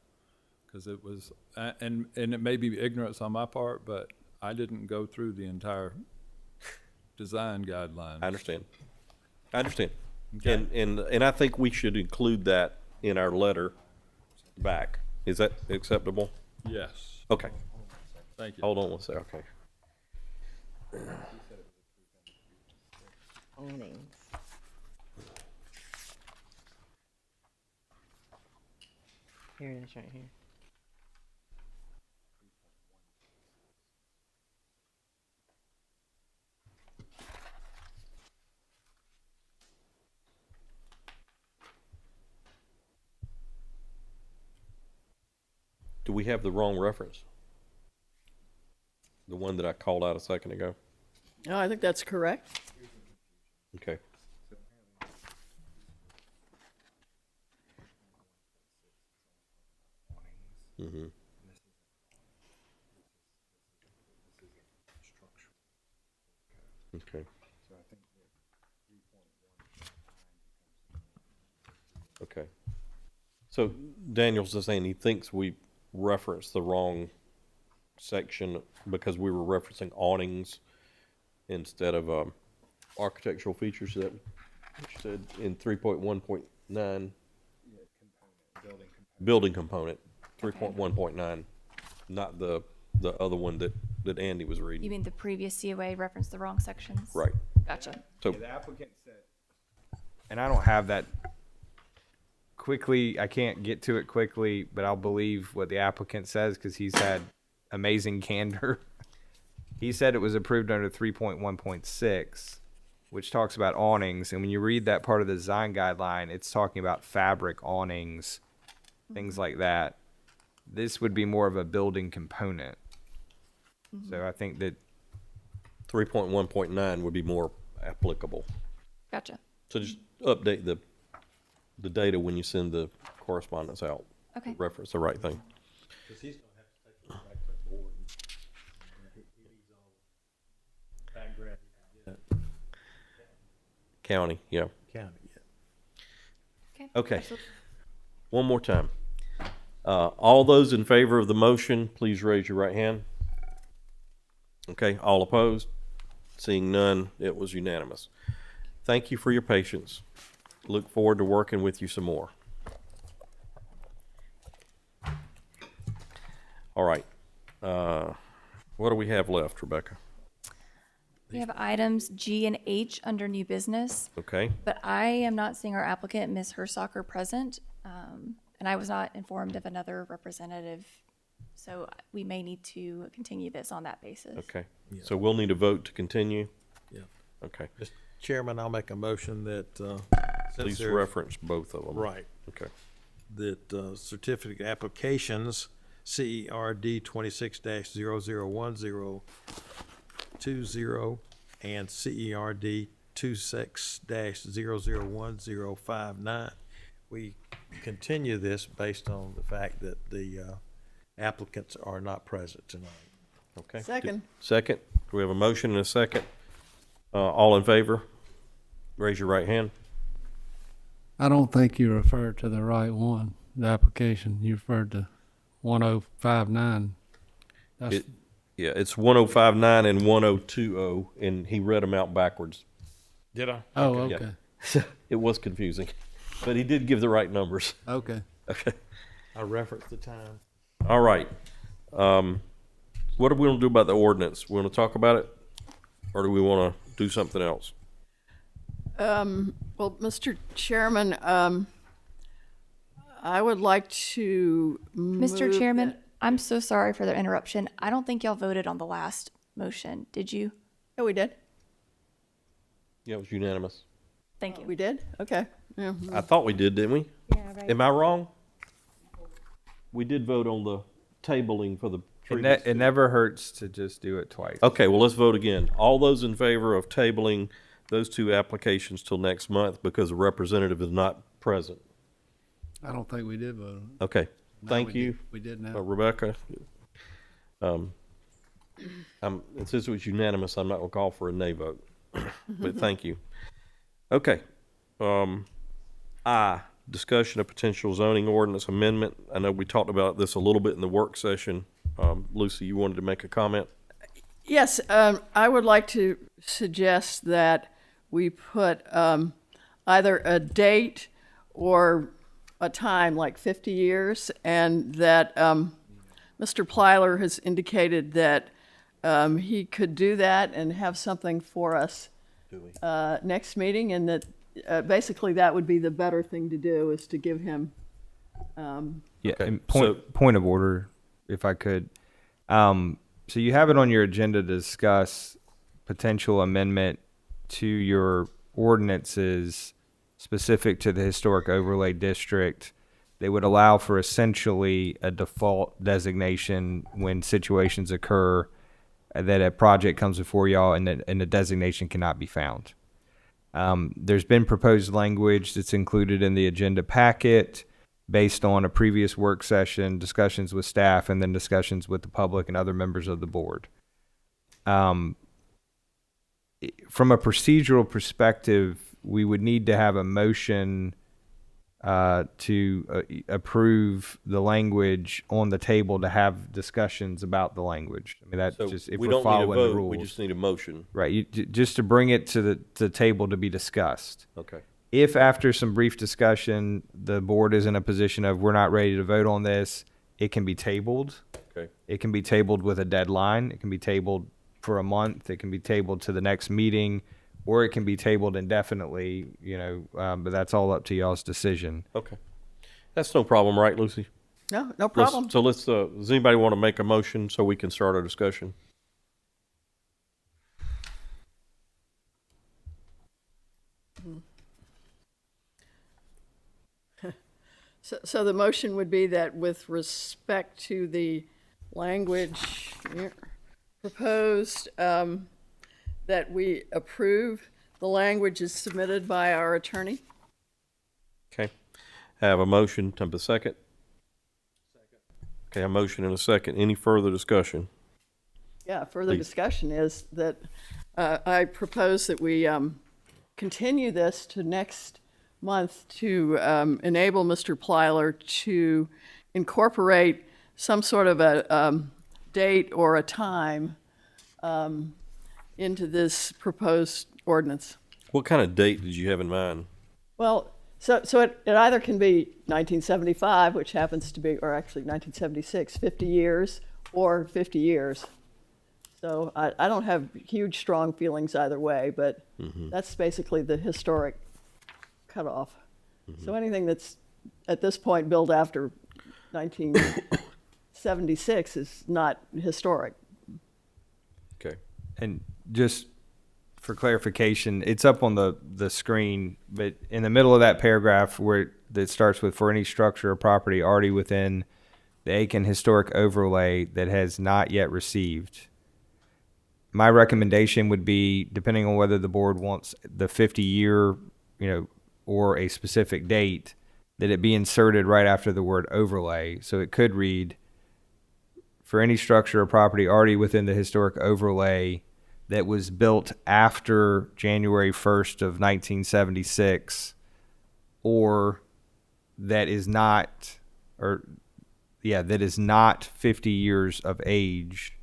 Because it was, and it may be ignorance on my part, but I didn't go through the entire design guidelines. I understand. I understand. Okay. And I think we should include that in our letter back. Is that acceptable? Yes. Okay. Thank you. Hold on one second. Okay. Awnings. Here it is right here. Do we have the wrong reference? The one that I called out a second ago? No, I think that's correct. Okay. Mm-hmm. Okay. Okay. So Daniel's just saying he thinks we referenced the wrong section because we were referencing awnings instead of architectural features that you said in 3.1.9. Building component, 3.1.9, not the other one that Andy was You reading. mean the previous COA referenced the wrong sections? Right. Gotcha. So, The applicant said, and I don't have that quickly, I can't get to it quickly, but I'll believe what the applicant says because he's had amazing candor. He said it was approved under 3.1.6, which talks about awnings. And when you read that part of the design guideline, it's talking about fabric awnings, things like that. This would be more of a building component. So I think that 3.1.9 would be more applicable. Gotcha. So just update the data when you send the correspondence out. Okay. Reference the right thing. Because he's gonna have to take it back to the board. He needs all background. County, yeah. County, yeah. Okay. Okay. Absolutely. One more time. All those in favor of the motion, please raise your right hand. Okay, all opposed? Seeing none, it was unanimous. Thank you for your patience. Look forward to working with you some more. All right. What do we have left, Rebecca? We have items G and H under new business, Okay. but I am not seeing our applicant, Ms. Hersacker, present. And I was not informed of another representative, so we may need to continue this on that basis. Okay. So we'll need a vote to continue? Yeah. Okay. Mr. Chairman, I'll make a motion that, since Please there's- reference both of them. Right. Okay. that certificate applications, CERD 26-001020 and CERD 26-001059. We continue this based on the fact that the applicants are not present tonight. Okay. Second. Second. Do we have a motion and a second? All in favor? Raise your right hand. I don't think you referred to the right one, the application. You referred to 1059. That's, Yeah, it's 1059 and 1020, and he read them out backwards. Did I? oh, Yeah. okay. It was confusing, but he did give the right numbers. Okay. Okay. I referenced the time. All right. What do we want to do about the ordinance? We want to talk about it, or do we want to do something else? Well, Mr. Chairman, I would like to Mr. move Chairman, that- I'm so sorry for the interruption. I don't think y'all voted on the last motion. Did you? Oh, we did? Yeah, it was unanimous. Thank you. We did? Okay. Yeah. I thought we did, didn't we? Yeah, right. Am I wrong? We did vote on the tabling for the previous. It never hurts to just do it twice. Okay, well, let's vote again. All those in favor of tabling those two applications till next month because the representative is not present? I don't think we did vote on it. Okay, No, thank we you. did- we did now. Rebecca. Since it was unanimous, I'm not gonna call for a nay vote, but thank you. Okay. I, discussion of potential zoning ordinance amendment. I know we talked about this a little bit in the work session. Lucy, you wanted to make a comment? Yes, I would like to suggest that we put either a date or a time, like 50 years, and that Mr. Plyler has indicated that he could do that and have something for us next meeting, and that basically that would be the better thing to do, is to give him Yeah, Okay, and so- point of order, if I could. So you have it on your agenda to discuss potential amendment to your ordinances specific to the historic overlay district. They would allow for essentially a default designation when situations occur that a project comes before y'all and the designation cannot be found. There's been proposed language that's included in the agenda packet based on a previous work session, discussions with staff, and then discussions with the public and other members of the board. From a procedural perspective, we would need to have a motion to approve the language on the table to have discussions about the language. I mean, that's So just if we we're don't need a following the vote, rules. we just need a motion. Right, just to bring it to the table to be discussed. Okay. If after some brief discussion, the board is in a position of we're not ready to vote on this, it can be tabled. Okay. It can be tabled with a deadline. It can be tabled for a month. It can be tabled to the next meeting, or it can be tabled indefinitely, but that's all up to y'all's decision. Okay. That's no problem, right, Lucy? no Let's- problem. So let's, does anybody want to make a motion so we can start our discussion? So the motion would be that with respect to the language here proposed, that we approve the language as submitted by our attorney. Okay. Have a motion, have a second? Okay, a motion and a second. Any further discussion? Yeah, further Please. discussion is that I propose that we continue this to next month to enable Mr. Plyler to incorporate some sort of a date or a time into this proposed ordinance. What kind of date did you have in mind? Well, So it either can be 1975, which happens to be, or actually 1976, 50 years, or 50 years. So I don't have huge, strong feelings either way, but that's basically the historic cutoff. So anything that's at this point built after 1976 is not historic. Okay. And just for clarification, it's up on the screen, but in the middle of that paragraph where it starts with for any structure or property already within the Aiken Historic Overlay that has not yet received, my recommendation would be, depending on whether the board wants the 50-year, or a specific date, that it be inserted right after the word overlay. So it could read, for any structure or property already within the historic overlay that was built after January 1st of 1976, or that is not, that is not 50 years of age,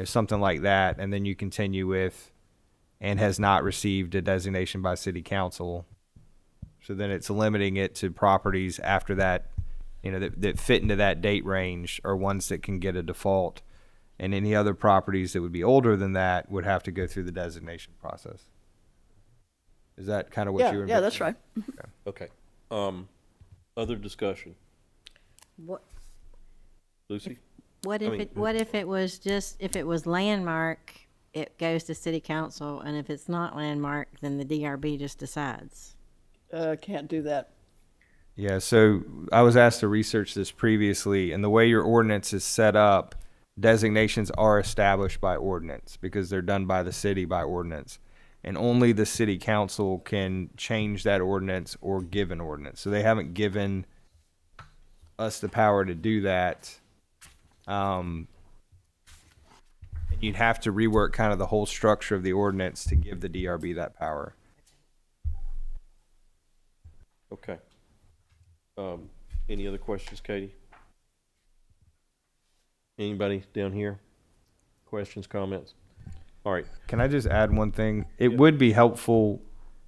something like that. And then you continue with, and has not received a designation by city council. So then it's limiting it to properties after that, that fit into that date range, or ones that can get a default. And any other properties that would be older than that would have to go through the designation process. Is that kind of what you were? Yeah, that's right. Okay. Other discussion? What, Lucy? what if it was just, if it was landmark, it goes to city council, and if it's not landmark, then the DRB just decides? Can't do that. Yeah, so I was asked to research this previously, and the way your ordinance is set up, designations are established by ordinance because they're done by the city by ordinance. And only the city council can change that ordinance or give an ordinance. So they haven't given us the power to do that. You'd have to rework kind of the whole structure of the ordinance to give the DRB that power. Okay. Any other questions, Katie? Anybody down here? Questions, comments? All right. Can I just add one thing? It would be helpful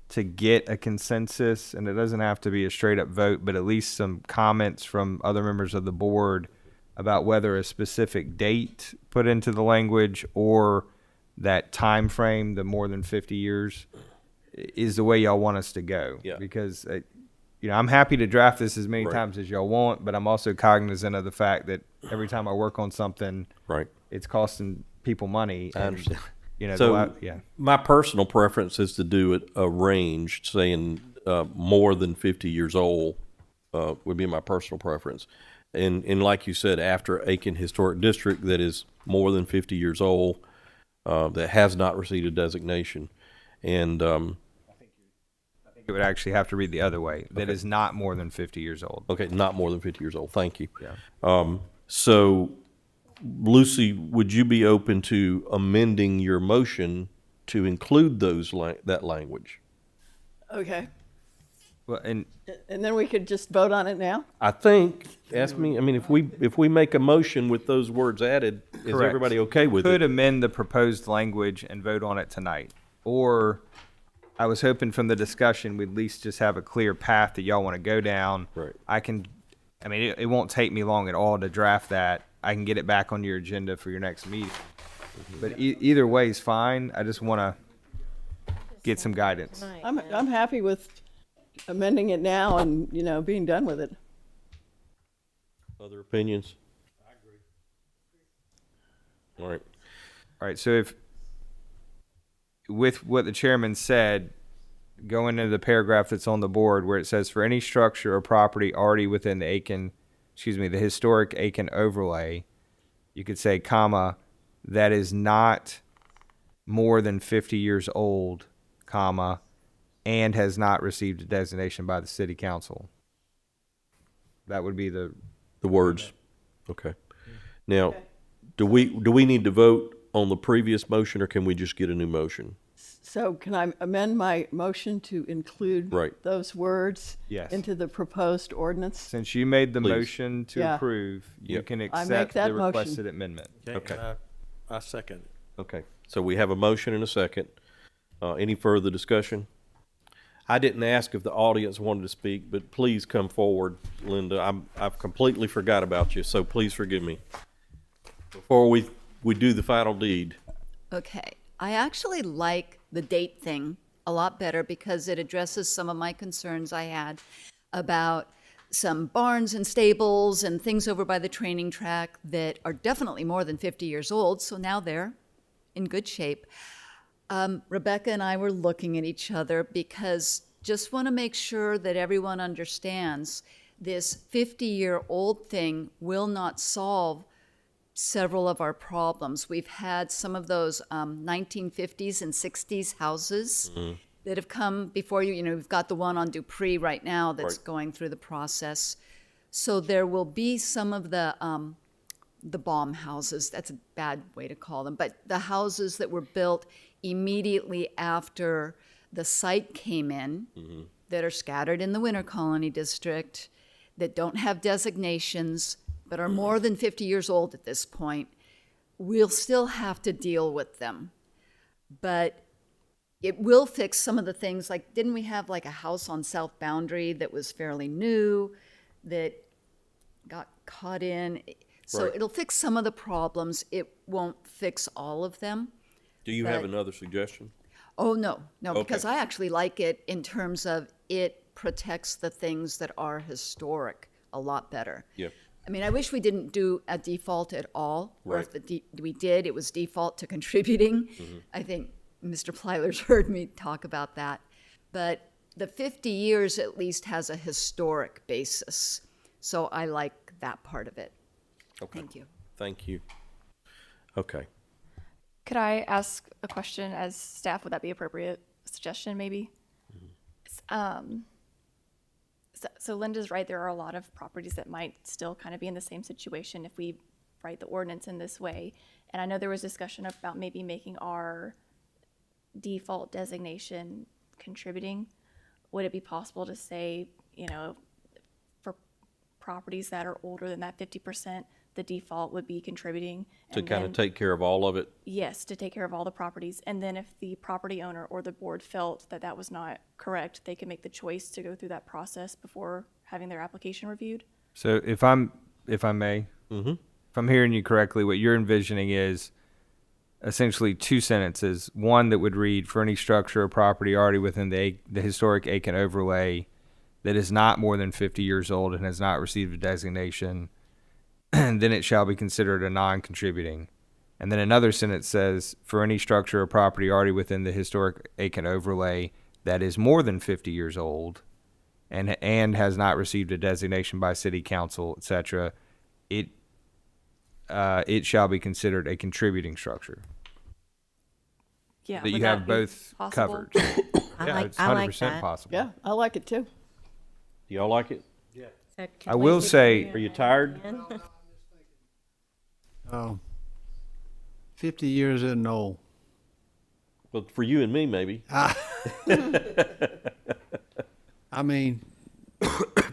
to get a consensus, and it doesn't have to be a straight up vote, but at least some comments from other members of the board about whether a specific date put into the language or that time frame, the more than 50 years, is the way y'all want us to go. Yeah. Because I'm happy to draft this as many Right. times as y'all want, but I'm also cognizant of the fact that every time I work on something, Right. it's costing people money. I understand. So my personal preference is to do it a range, saying more than 50 years old would be my personal preference. And like you said, after Aiken Historic District that is more than 50 years old, that has not received a designation. And it would actually have to read the other way. That is not more than 50 years old. okay, not more than 50 years old. Thank you. Yeah. So, Lucy, would you be open to amending your motion to include that language? Okay. Well, and And then we could just vote on it now? I think, if we make a motion with those words added, is Correct. everybody okay with could it? amend the proposed language and vote on it tonight. Or I was hoping from the discussion we'd at least just have a clear path that y'all want to go down. Right. It won't take me long at all to draft that. I can get it back on your agenda for your next meeting. But either way is fine. I just want to get some guidance. I'm happy with amending it now and, being done with it. Other opinions? I agree. All right. All right, so if, with what the chairman said, going into the paragraph that's on the board where it says, for any structure or property already within the historic Aiken overlay, you could say, comma, that is not more than 50 years old, comma, and has not received a designation by the city council. That would be the words. Okay. Now, do we need to vote on the previous motion, or can we just get a new motion? So can I amend my motion to include Right. those words Yes. into the proposed ordinance? Since you made the Please. motion to Yeah. approve, you Yep. can I make accept that the motion. requested amendment. Okay. I second it. Okay. So we have a motion and a second. Any further discussion? I didn't ask if the audience wanted to speak, but please come forward, Linda. I've completely forgot about you, so please forgive me. Before we do the final deed. Okay, I actually like the date thing a lot better because it addresses some of my concerns I had about some barns and stables and things over by the training track that are definitely more than 50 years old, so now they're in good shape. Rebecca and I were looking at each other because just want to make sure that everyone understands this 50-year-old thing will not solve several of our problems. We've had some of those 1950s and 60s houses that have come before you. You know, we've got the one on Dupree right now that's Right. going through the process. So there will be some of the bomb houses. That's a bad way to call them, but the houses that were built immediately after the site came in that are scattered in the Winter Colony District, that don't have designations, but are more than 50 years old at this point, we'll still have to deal with them. But it will fix some of the things, like, didn't we have like a house on South Boundary that was fairly new that got caught in? So Right. it'll fix some of the problems. It won't fix all of them. Do you have But- another suggestion? Oh, no, Okay. because I actually like it in terms of it protects the things that are historic a lot better. Yeah. I mean, I wish we didn't do a default at all, or if we did, it was default to contributing. I think Mr. Plyler's heard me talk about that. But the 50 years at least has a historic basis. So I like that part of it. Okay. Thank you. Thank you. Okay. Could I ask a question as staff? Would that be appropriate? Suggestion, maybe? So Linda's right. There are a lot of properties that might still kind of be in the same situation if we write the ordinance in this way. And I know there was discussion about maybe making our default designation contributing. Would it be possible to say, you know, for properties that are older than that 50%, the default would be contributing? To and kind then- of take care of all of it? Yes, to take care of all the properties. And then if the property owner or the board felt that that was not correct, they could make the choice to go through that process before having their application reviewed. So if I may, if I'm hearing you correctly, what you're envisioning is essentially two sentences. One that would read, for any structure or property already within the historic Aiken overlay that is not more than 50 years old and has not received a designation, then it shall be considered a non-contributing. And then another sentence says, for any structure or property already within the historic Aiken overlay that is more than 50 years old and has not received a designation by city council, etc., it shall be considered a contributing structure. Yeah. That would you have be both possible? covered. Yeah, it's I like 100% that. possible. Yeah, I like it too. Do y'all like it? So I will say, Are you tired? 50 years isn't old. Well, for you and me, maybe. I mean,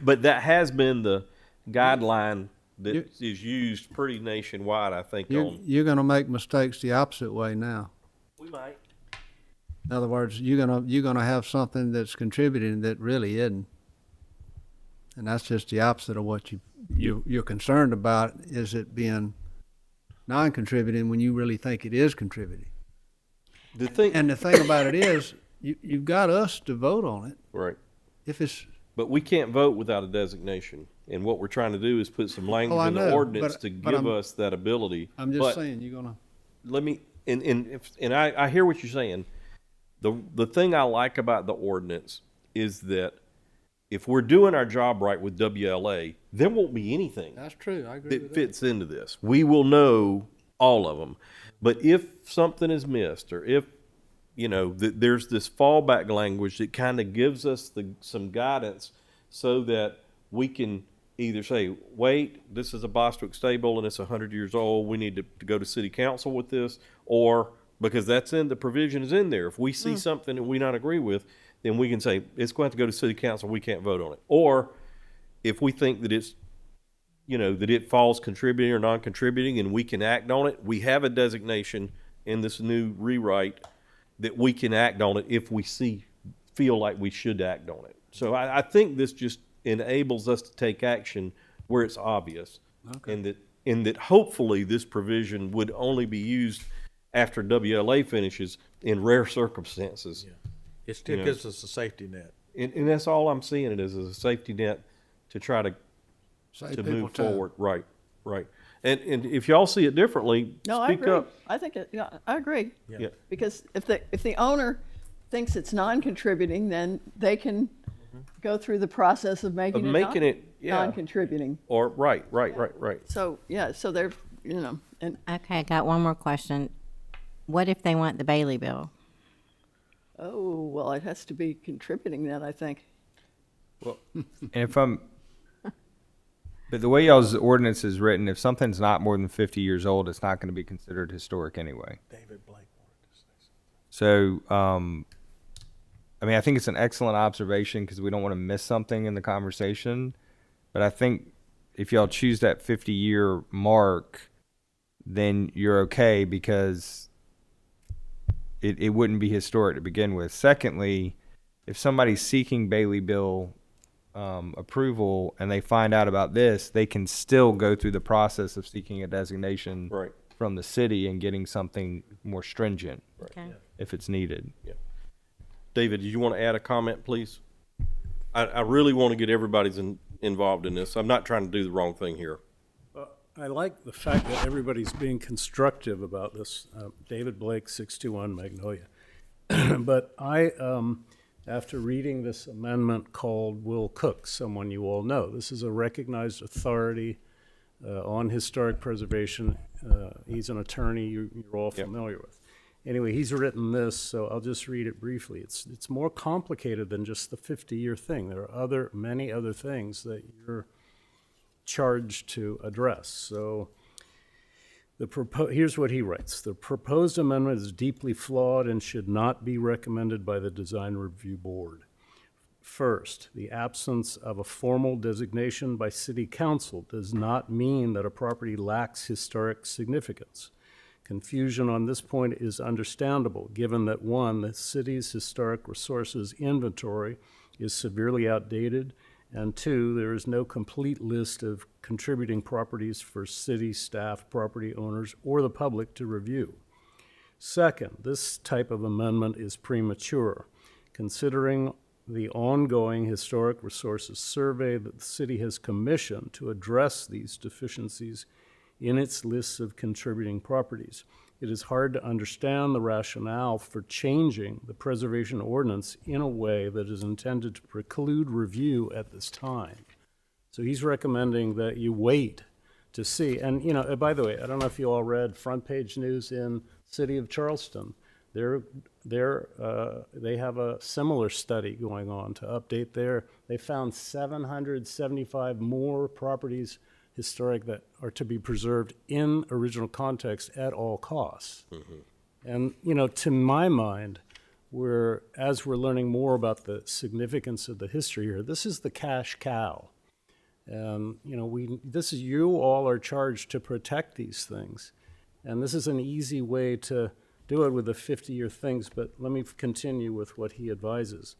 But that has been the guideline that You- is used pretty nationwide, I think, on. you're going to make mistakes the opposite way now. We might. In other words, you're gonna have something that's contributing that really isn't, and that's just the opposite of what you're concerned about. Is it being non-contributing when you really think it is contributing? The thing, And the thing about it is, you've got us to vote on it. right. If it's But we can't vote without a designation. And what we're trying to do is put some language I in the know, ordinance but- to but give I'm- us that ability. I'm just But saying, you're gonna. let me, and I hear what you're saying. The thing I like about the ordinance is that if we're doing our job right with WLA, there won't be anything That's true. I agree that with that. fits into this. We will know all of them. But if something is missed, or if, you know, there's this fallback language that kind of gives us some guidance so that we can either say, wait, this is a Bostwick stable and it's 100 years old, we need to go to city council with this, or because that's in, the provision is in there. If we see something that we not agree with, then we can say, it's going to have to go to city council, we can't vote on it. Or if we think that it's, you know, that it falls contributing or non-contributing and we can act on it, we have a designation in this new rewrite that we can act on it if we see feel like we should act on it. So I think this just enables us to take action where it's obvious. And that hopefully this provision would only be used after WLA finishes in rare circumstances. It still gives us a safety net. And that's all I'm seeing it as a safety net to try to Save to people move time. forward. Right. And if y'all see it differently, No, I speak agree. up. I think, yeah, I agree. Yeah. Because if the owner thinks it's non-contributing, then they can go through the process of making Of it making it, yeah. non-contributing. Or right. So, yeah, so they're, and, Okay, I got one more question. What if they want the Bailey bill? oh, well, it has to be contributing then, I think. And if I'm, but the way y'all's ordinance is written, if something's not more than 50 years old, it's not going to be considered historic anyway. David Blake wanted to say something. So, I mean, I think it's an excellent observation because we don't want to miss something in the conversation. But I think if y'all choose that 50-year mark, then you're okay because it wouldn't be historic to begin with. Secondly, if somebody's seeking Bailey bill approval and they find out about this, they can still go through the process of seeking a designation Right. from the city and getting something more stringent Okay. if it's needed. David, do you want to add a comment, please? I really want to get everybody's involved in this. I'm not trying to do the wrong thing here. I like the fact that everybody's being constructive about this. David Blake, 621 Magnolia. But I, after reading this amendment called Will Cook, someone you all know, this is a recognized authority on historic preservation. He's an attorney you're all familiar with. Anyway, he's written this, so I'll just read it briefly. It's more complicated than just the 50-year thing. There are many other things that you're charged to address. So here's what he writes. The proposed amendment is deeply flawed and should not be recommended by the Design Review Board. First, the absence of a formal designation by City Council does not mean that a property lacks historic significance. Confusion on this point is understandable, given that one, the city's historic resources inventory is severely outdated, and two, there is no complete list of contributing properties for city staff, property owners, or the public to review. Second, this type of amendment is premature, considering the ongoing historic resources survey that the city has commissioned to address these deficiencies in its lists of contributing properties. It is hard to understand the rationale for changing the preservation ordinance in a way that is intended to preclude review at this time. So he's recommending that you wait to see. And, by the way, I don't know if you all read front page news in City of Charleston. They have a similar study going on to update they found 775 more properties historic that are to be preserved in original context at all costs. And, to my mind, as we're learning more about the significance of the history here, this is the cash cow. And, you all are charged to protect these things. And this is an easy way to do it with the 50-year things, but let me continue with what he advises.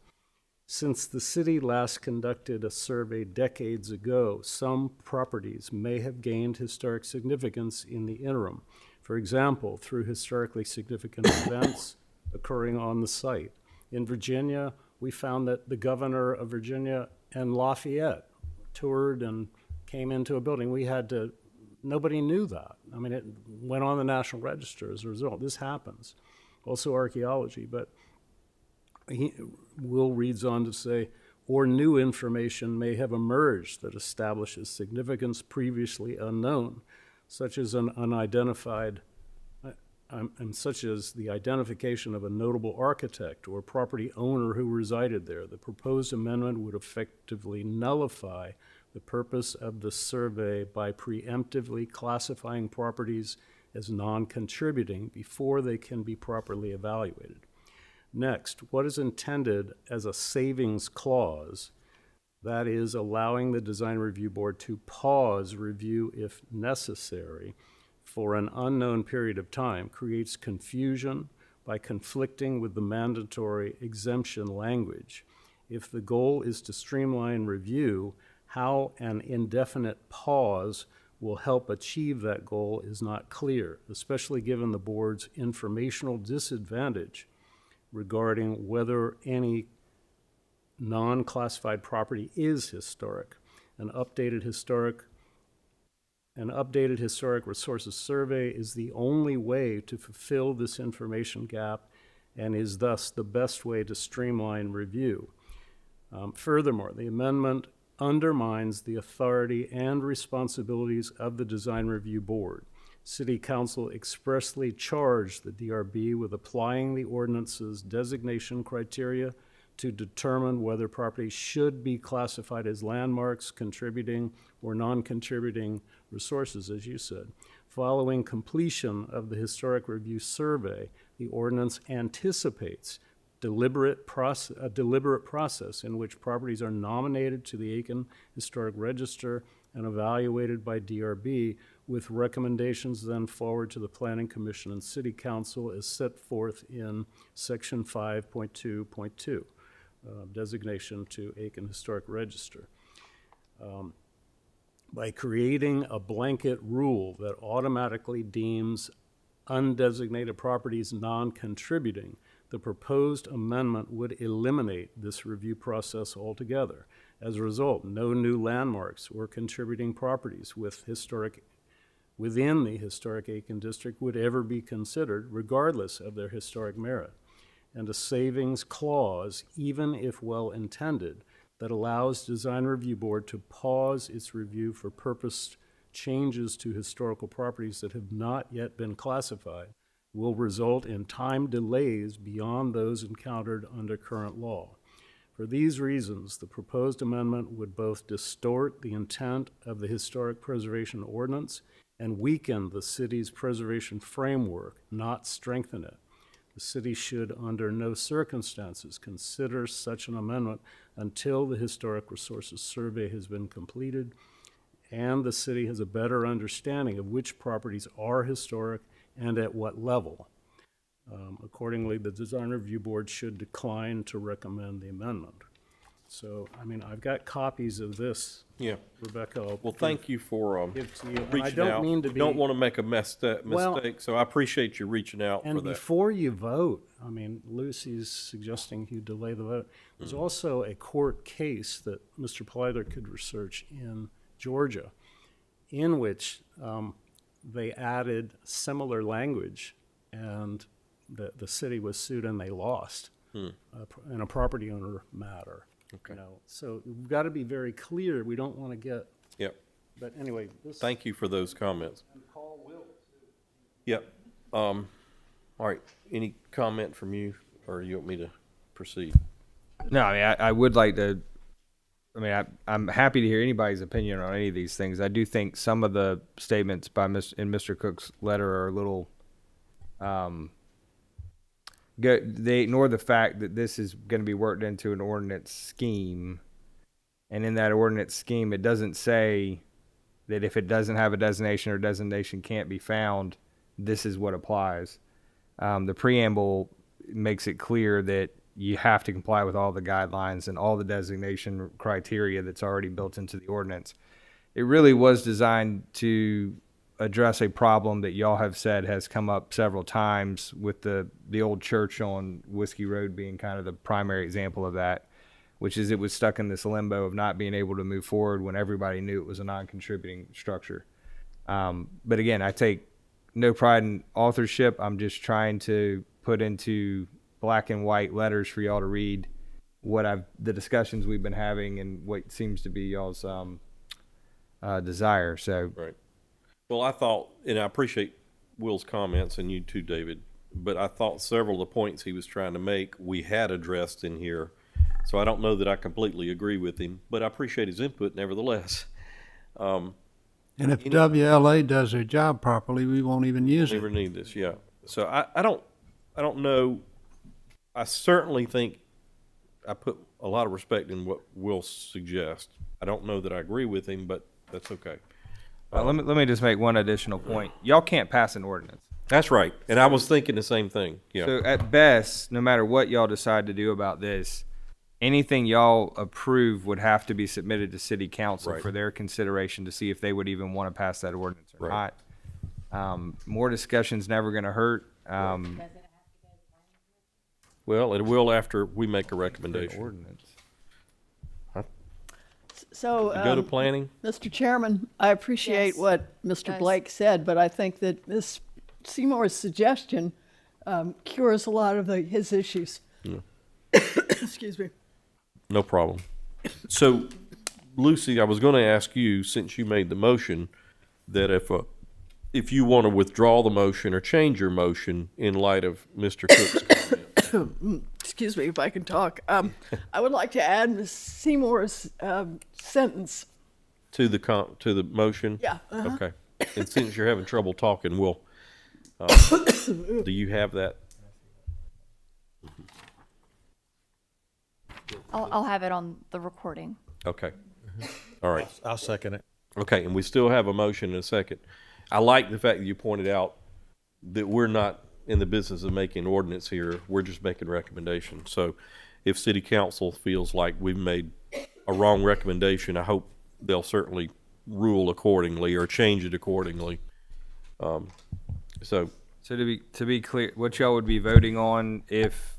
Since the city last conducted a survey decades ago, some properties may have gained historic significance in the interim. For example, through historically significant events occurring on the site. In Virginia, we found that the governor of Virginia and Lafayette toured and came into a building. Nobody knew that. I mean, it went on the National Register as a result. This happens. Also archaeology, but Will reads on to say, or new information may have emerged that establishes significance previously unknown, such as an unidentified, such as the identification of a notable architect or property owner who resided there. The proposed amendment would effectively nullify the purpose of the survey by preemptively classifying properties as non-contributing before they can be properly evaluated. Next, what is intended as a savings clause, that is, allowing the Design Review Board to pause review if necessary for an unknown period of time, creates confusion by conflicting with the mandatory exemption language. If the goal is to streamline review, how an indefinite pause will help achieve that goal is not clear, especially given the board's informational disadvantage regarding whether any non-classified property is historic. An updated historic resources survey is the only way to fulfill this information gap and is thus the best way to streamline review. Furthermore, the amendment undermines the authority and responsibilities of the Design Review Board. City Council expressly charged the DRB with applying the ordinance's designation criteria to determine whether properties should be classified as landmarks, contributing or non-contributing resources, as you said. Following completion of the Historic Review Survey, the ordinance anticipates a deliberate process in which properties are nominated to the Aiken Historic Register and evaluated by DRB, with recommendations then forward to the Planning Commission and City Council as set forth in Section 5.2.2, designation to Aiken Historic Register. By creating a blanket rule that automatically deems undesignated properties non-contributing, the proposed amendment would eliminate this review process altogether. As a result, no new landmarks or contributing properties within the historic Aiken District would ever be considered, regardless of their historic merit. And a savings clause, even if well-intended, that allows Design Review Board to pause its review for purposed changes to historical properties that have not yet been classified, will result in time delays beyond those encountered under current law. For these reasons, the proposed amendment would both distort the intent of the Historic Preservation Ordinance and weaken the city's preservation framework, not strengthen it. The city should, under no circumstances, consider such an amendment until the Historic Resources Survey has been completed and the city has a better understanding of which properties are historic and at what level. Accordingly, the Design Review Board should decline to recommend the amendment. So, I mean, I've got copies of this. Yeah. Rebecca. Well, thank you for give to you. reaching I don't out. mean to be. Don't want to make a mistake, Well, so I appreciate you reaching out And for that. before you vote, I mean, Lucy's suggesting you delay the vote. There's also a court case that Mr. Plyler could research in Georgia, in which they added similar language, and the city was sued and they lost in a property owner matter. Okay. You know, so we've got to be very clear. We don't want to get. Yep. But anyway, this. Thank you for those comments. And call Will, too. Yep. All right. Any comment from you, or you want me to proceed? No, I mean, I would like to, I'm happy to hear anybody's opinion on any of these things. I do think some of the statements in Mr. Cook's letter are a little, they ignore the fact that this is going to be worked into an ordinance scheme. And in that ordinance scheme, it doesn't say that if it doesn't have a designation or designation can't be found, this is what applies. The preamble makes it clear that you have to comply with all the guidelines and all the designation criteria that's already built into the ordinance. It really was designed to address a problem that y'all have said has come up several times, with the old church on Whiskey Road being kind of the primary example of that, which is it was stuck in this limbo of not being able to move forward when everybody knew it was a non-contributing structure. But again, I take no pride in authorship. I'm just trying to put into black and white letters for y'all to read the discussions we've been having and what seems to be y'all's desire. So Right. Well, I thought, and I appreciate Will's comments, and you too, David, but I thought several of the points he was trying to make we had addressed in here. So I don't know that I completely agree with him, but I appreciate his input nevertheless. And if WLA does their job properly, we won't even use it. Never need this, yeah. So I don't know. I certainly think I put a lot of respect in what Will suggests. I don't know that I agree with him, but that's okay. let me just make one additional point. Y'all can't pass an ordinance. That's right. And I was thinking the same thing. Yeah. So at best, no matter what y'all decide to do about this, anything y'all approve would have to be submitted to city council Right. for their consideration to see if they would even want to pass that ordinance or Right. not. More discussion's never gonna hurt. Well, it will after we make a recommendation. Ordinance. So, Go to planning? Mr. Chairman, I appreciate Yes. what Mr. Yes. Blake said, but I think that Ms. Seymour's suggestion cures a lot of his issues. Excuse me. No problem. So, Lucy, I was going to ask you, since you made the motion, that if you want to withdraw the motion or change your motion in light of Mr. Cook's comment. Excuse me if I can talk. I would like to add Ms. Seymour's sentence. To the motion? Yeah, uh-huh. Okay. And since you're having trouble talking, we'll, do you have that? I'll have it on the recording. Okay. All right. I'll second it. Okay, and we still have a motion and a second. I like the fact that you pointed out that we're not in the business of making ordinance here. We're just making recommendations. So if city council feels like we've made a wrong recommendation, I hope they'll certainly rule accordingly or change it accordingly. So to be clear, what y'all would be voting on if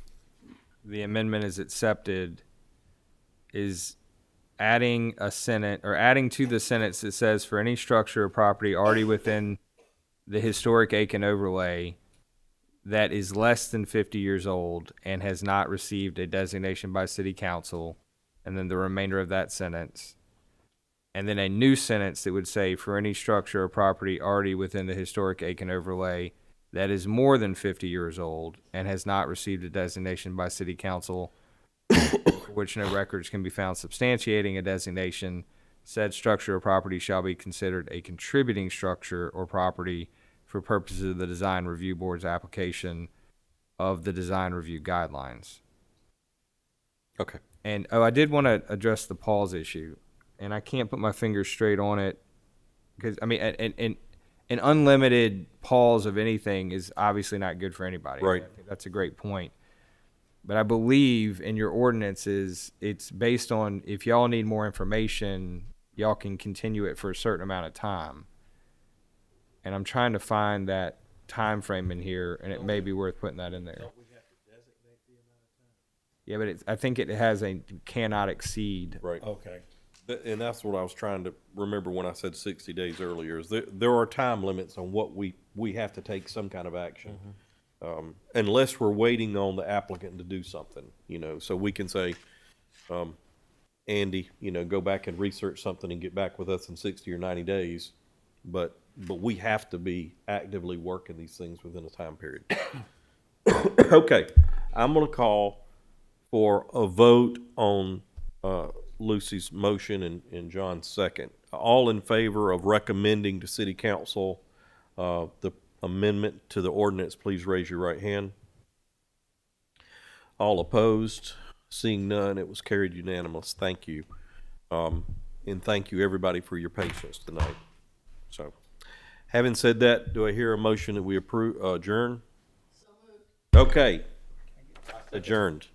the amendment is accepted is adding a sentence, or adding to the sentence that says for any structure or property already within the historic Aiken overlay that is less than 50 years old and has not received a designation by city council, and then the remainder of that sentence. And then a new sentence that would say for any structure or property already within the historic Aiken overlay that is more than 50 years old and has not received a designation by city council, for which no records can be found substantiating a designation, said structure or property shall be considered a contributing structure or property for purposes of the Design Review Board's application of the design review guidelines. okay. And, I did want to address the pause issue, and I can't put my finger straight on it, because, I mean, an unlimited pause of anything is obviously not good for anybody. Right. I think that's a great point. But I believe in your ordinances, it's based on if y'all need more information, y'all can continue it for a certain amount of time. And I'm trying to find that time frame in here, and it may be worth putting that in there. Yeah, but I think it has a cannot exceed. Right. Okay. And that's what I was trying to remember when I said 60 days earlier, is there are time limits on what we have to take some kind of action. Unless we're waiting on the applicant to do something, so we can say, Andy, go back and research something and get back with us in 60 or 90 days. But we have to be actively working these things within a time period. Okay, I'm gonna call for a vote on, Lucy's motion and John's second. All in favor of recommending to city council, the amendment to the ordinance, please raise your right hand. All opposed? Seeing none, it was carried unanimous. Thank you. And thank you, everybody, for your patience tonight. So, having said that, do I hear a motion that we adjourn? Okay. Adjourned.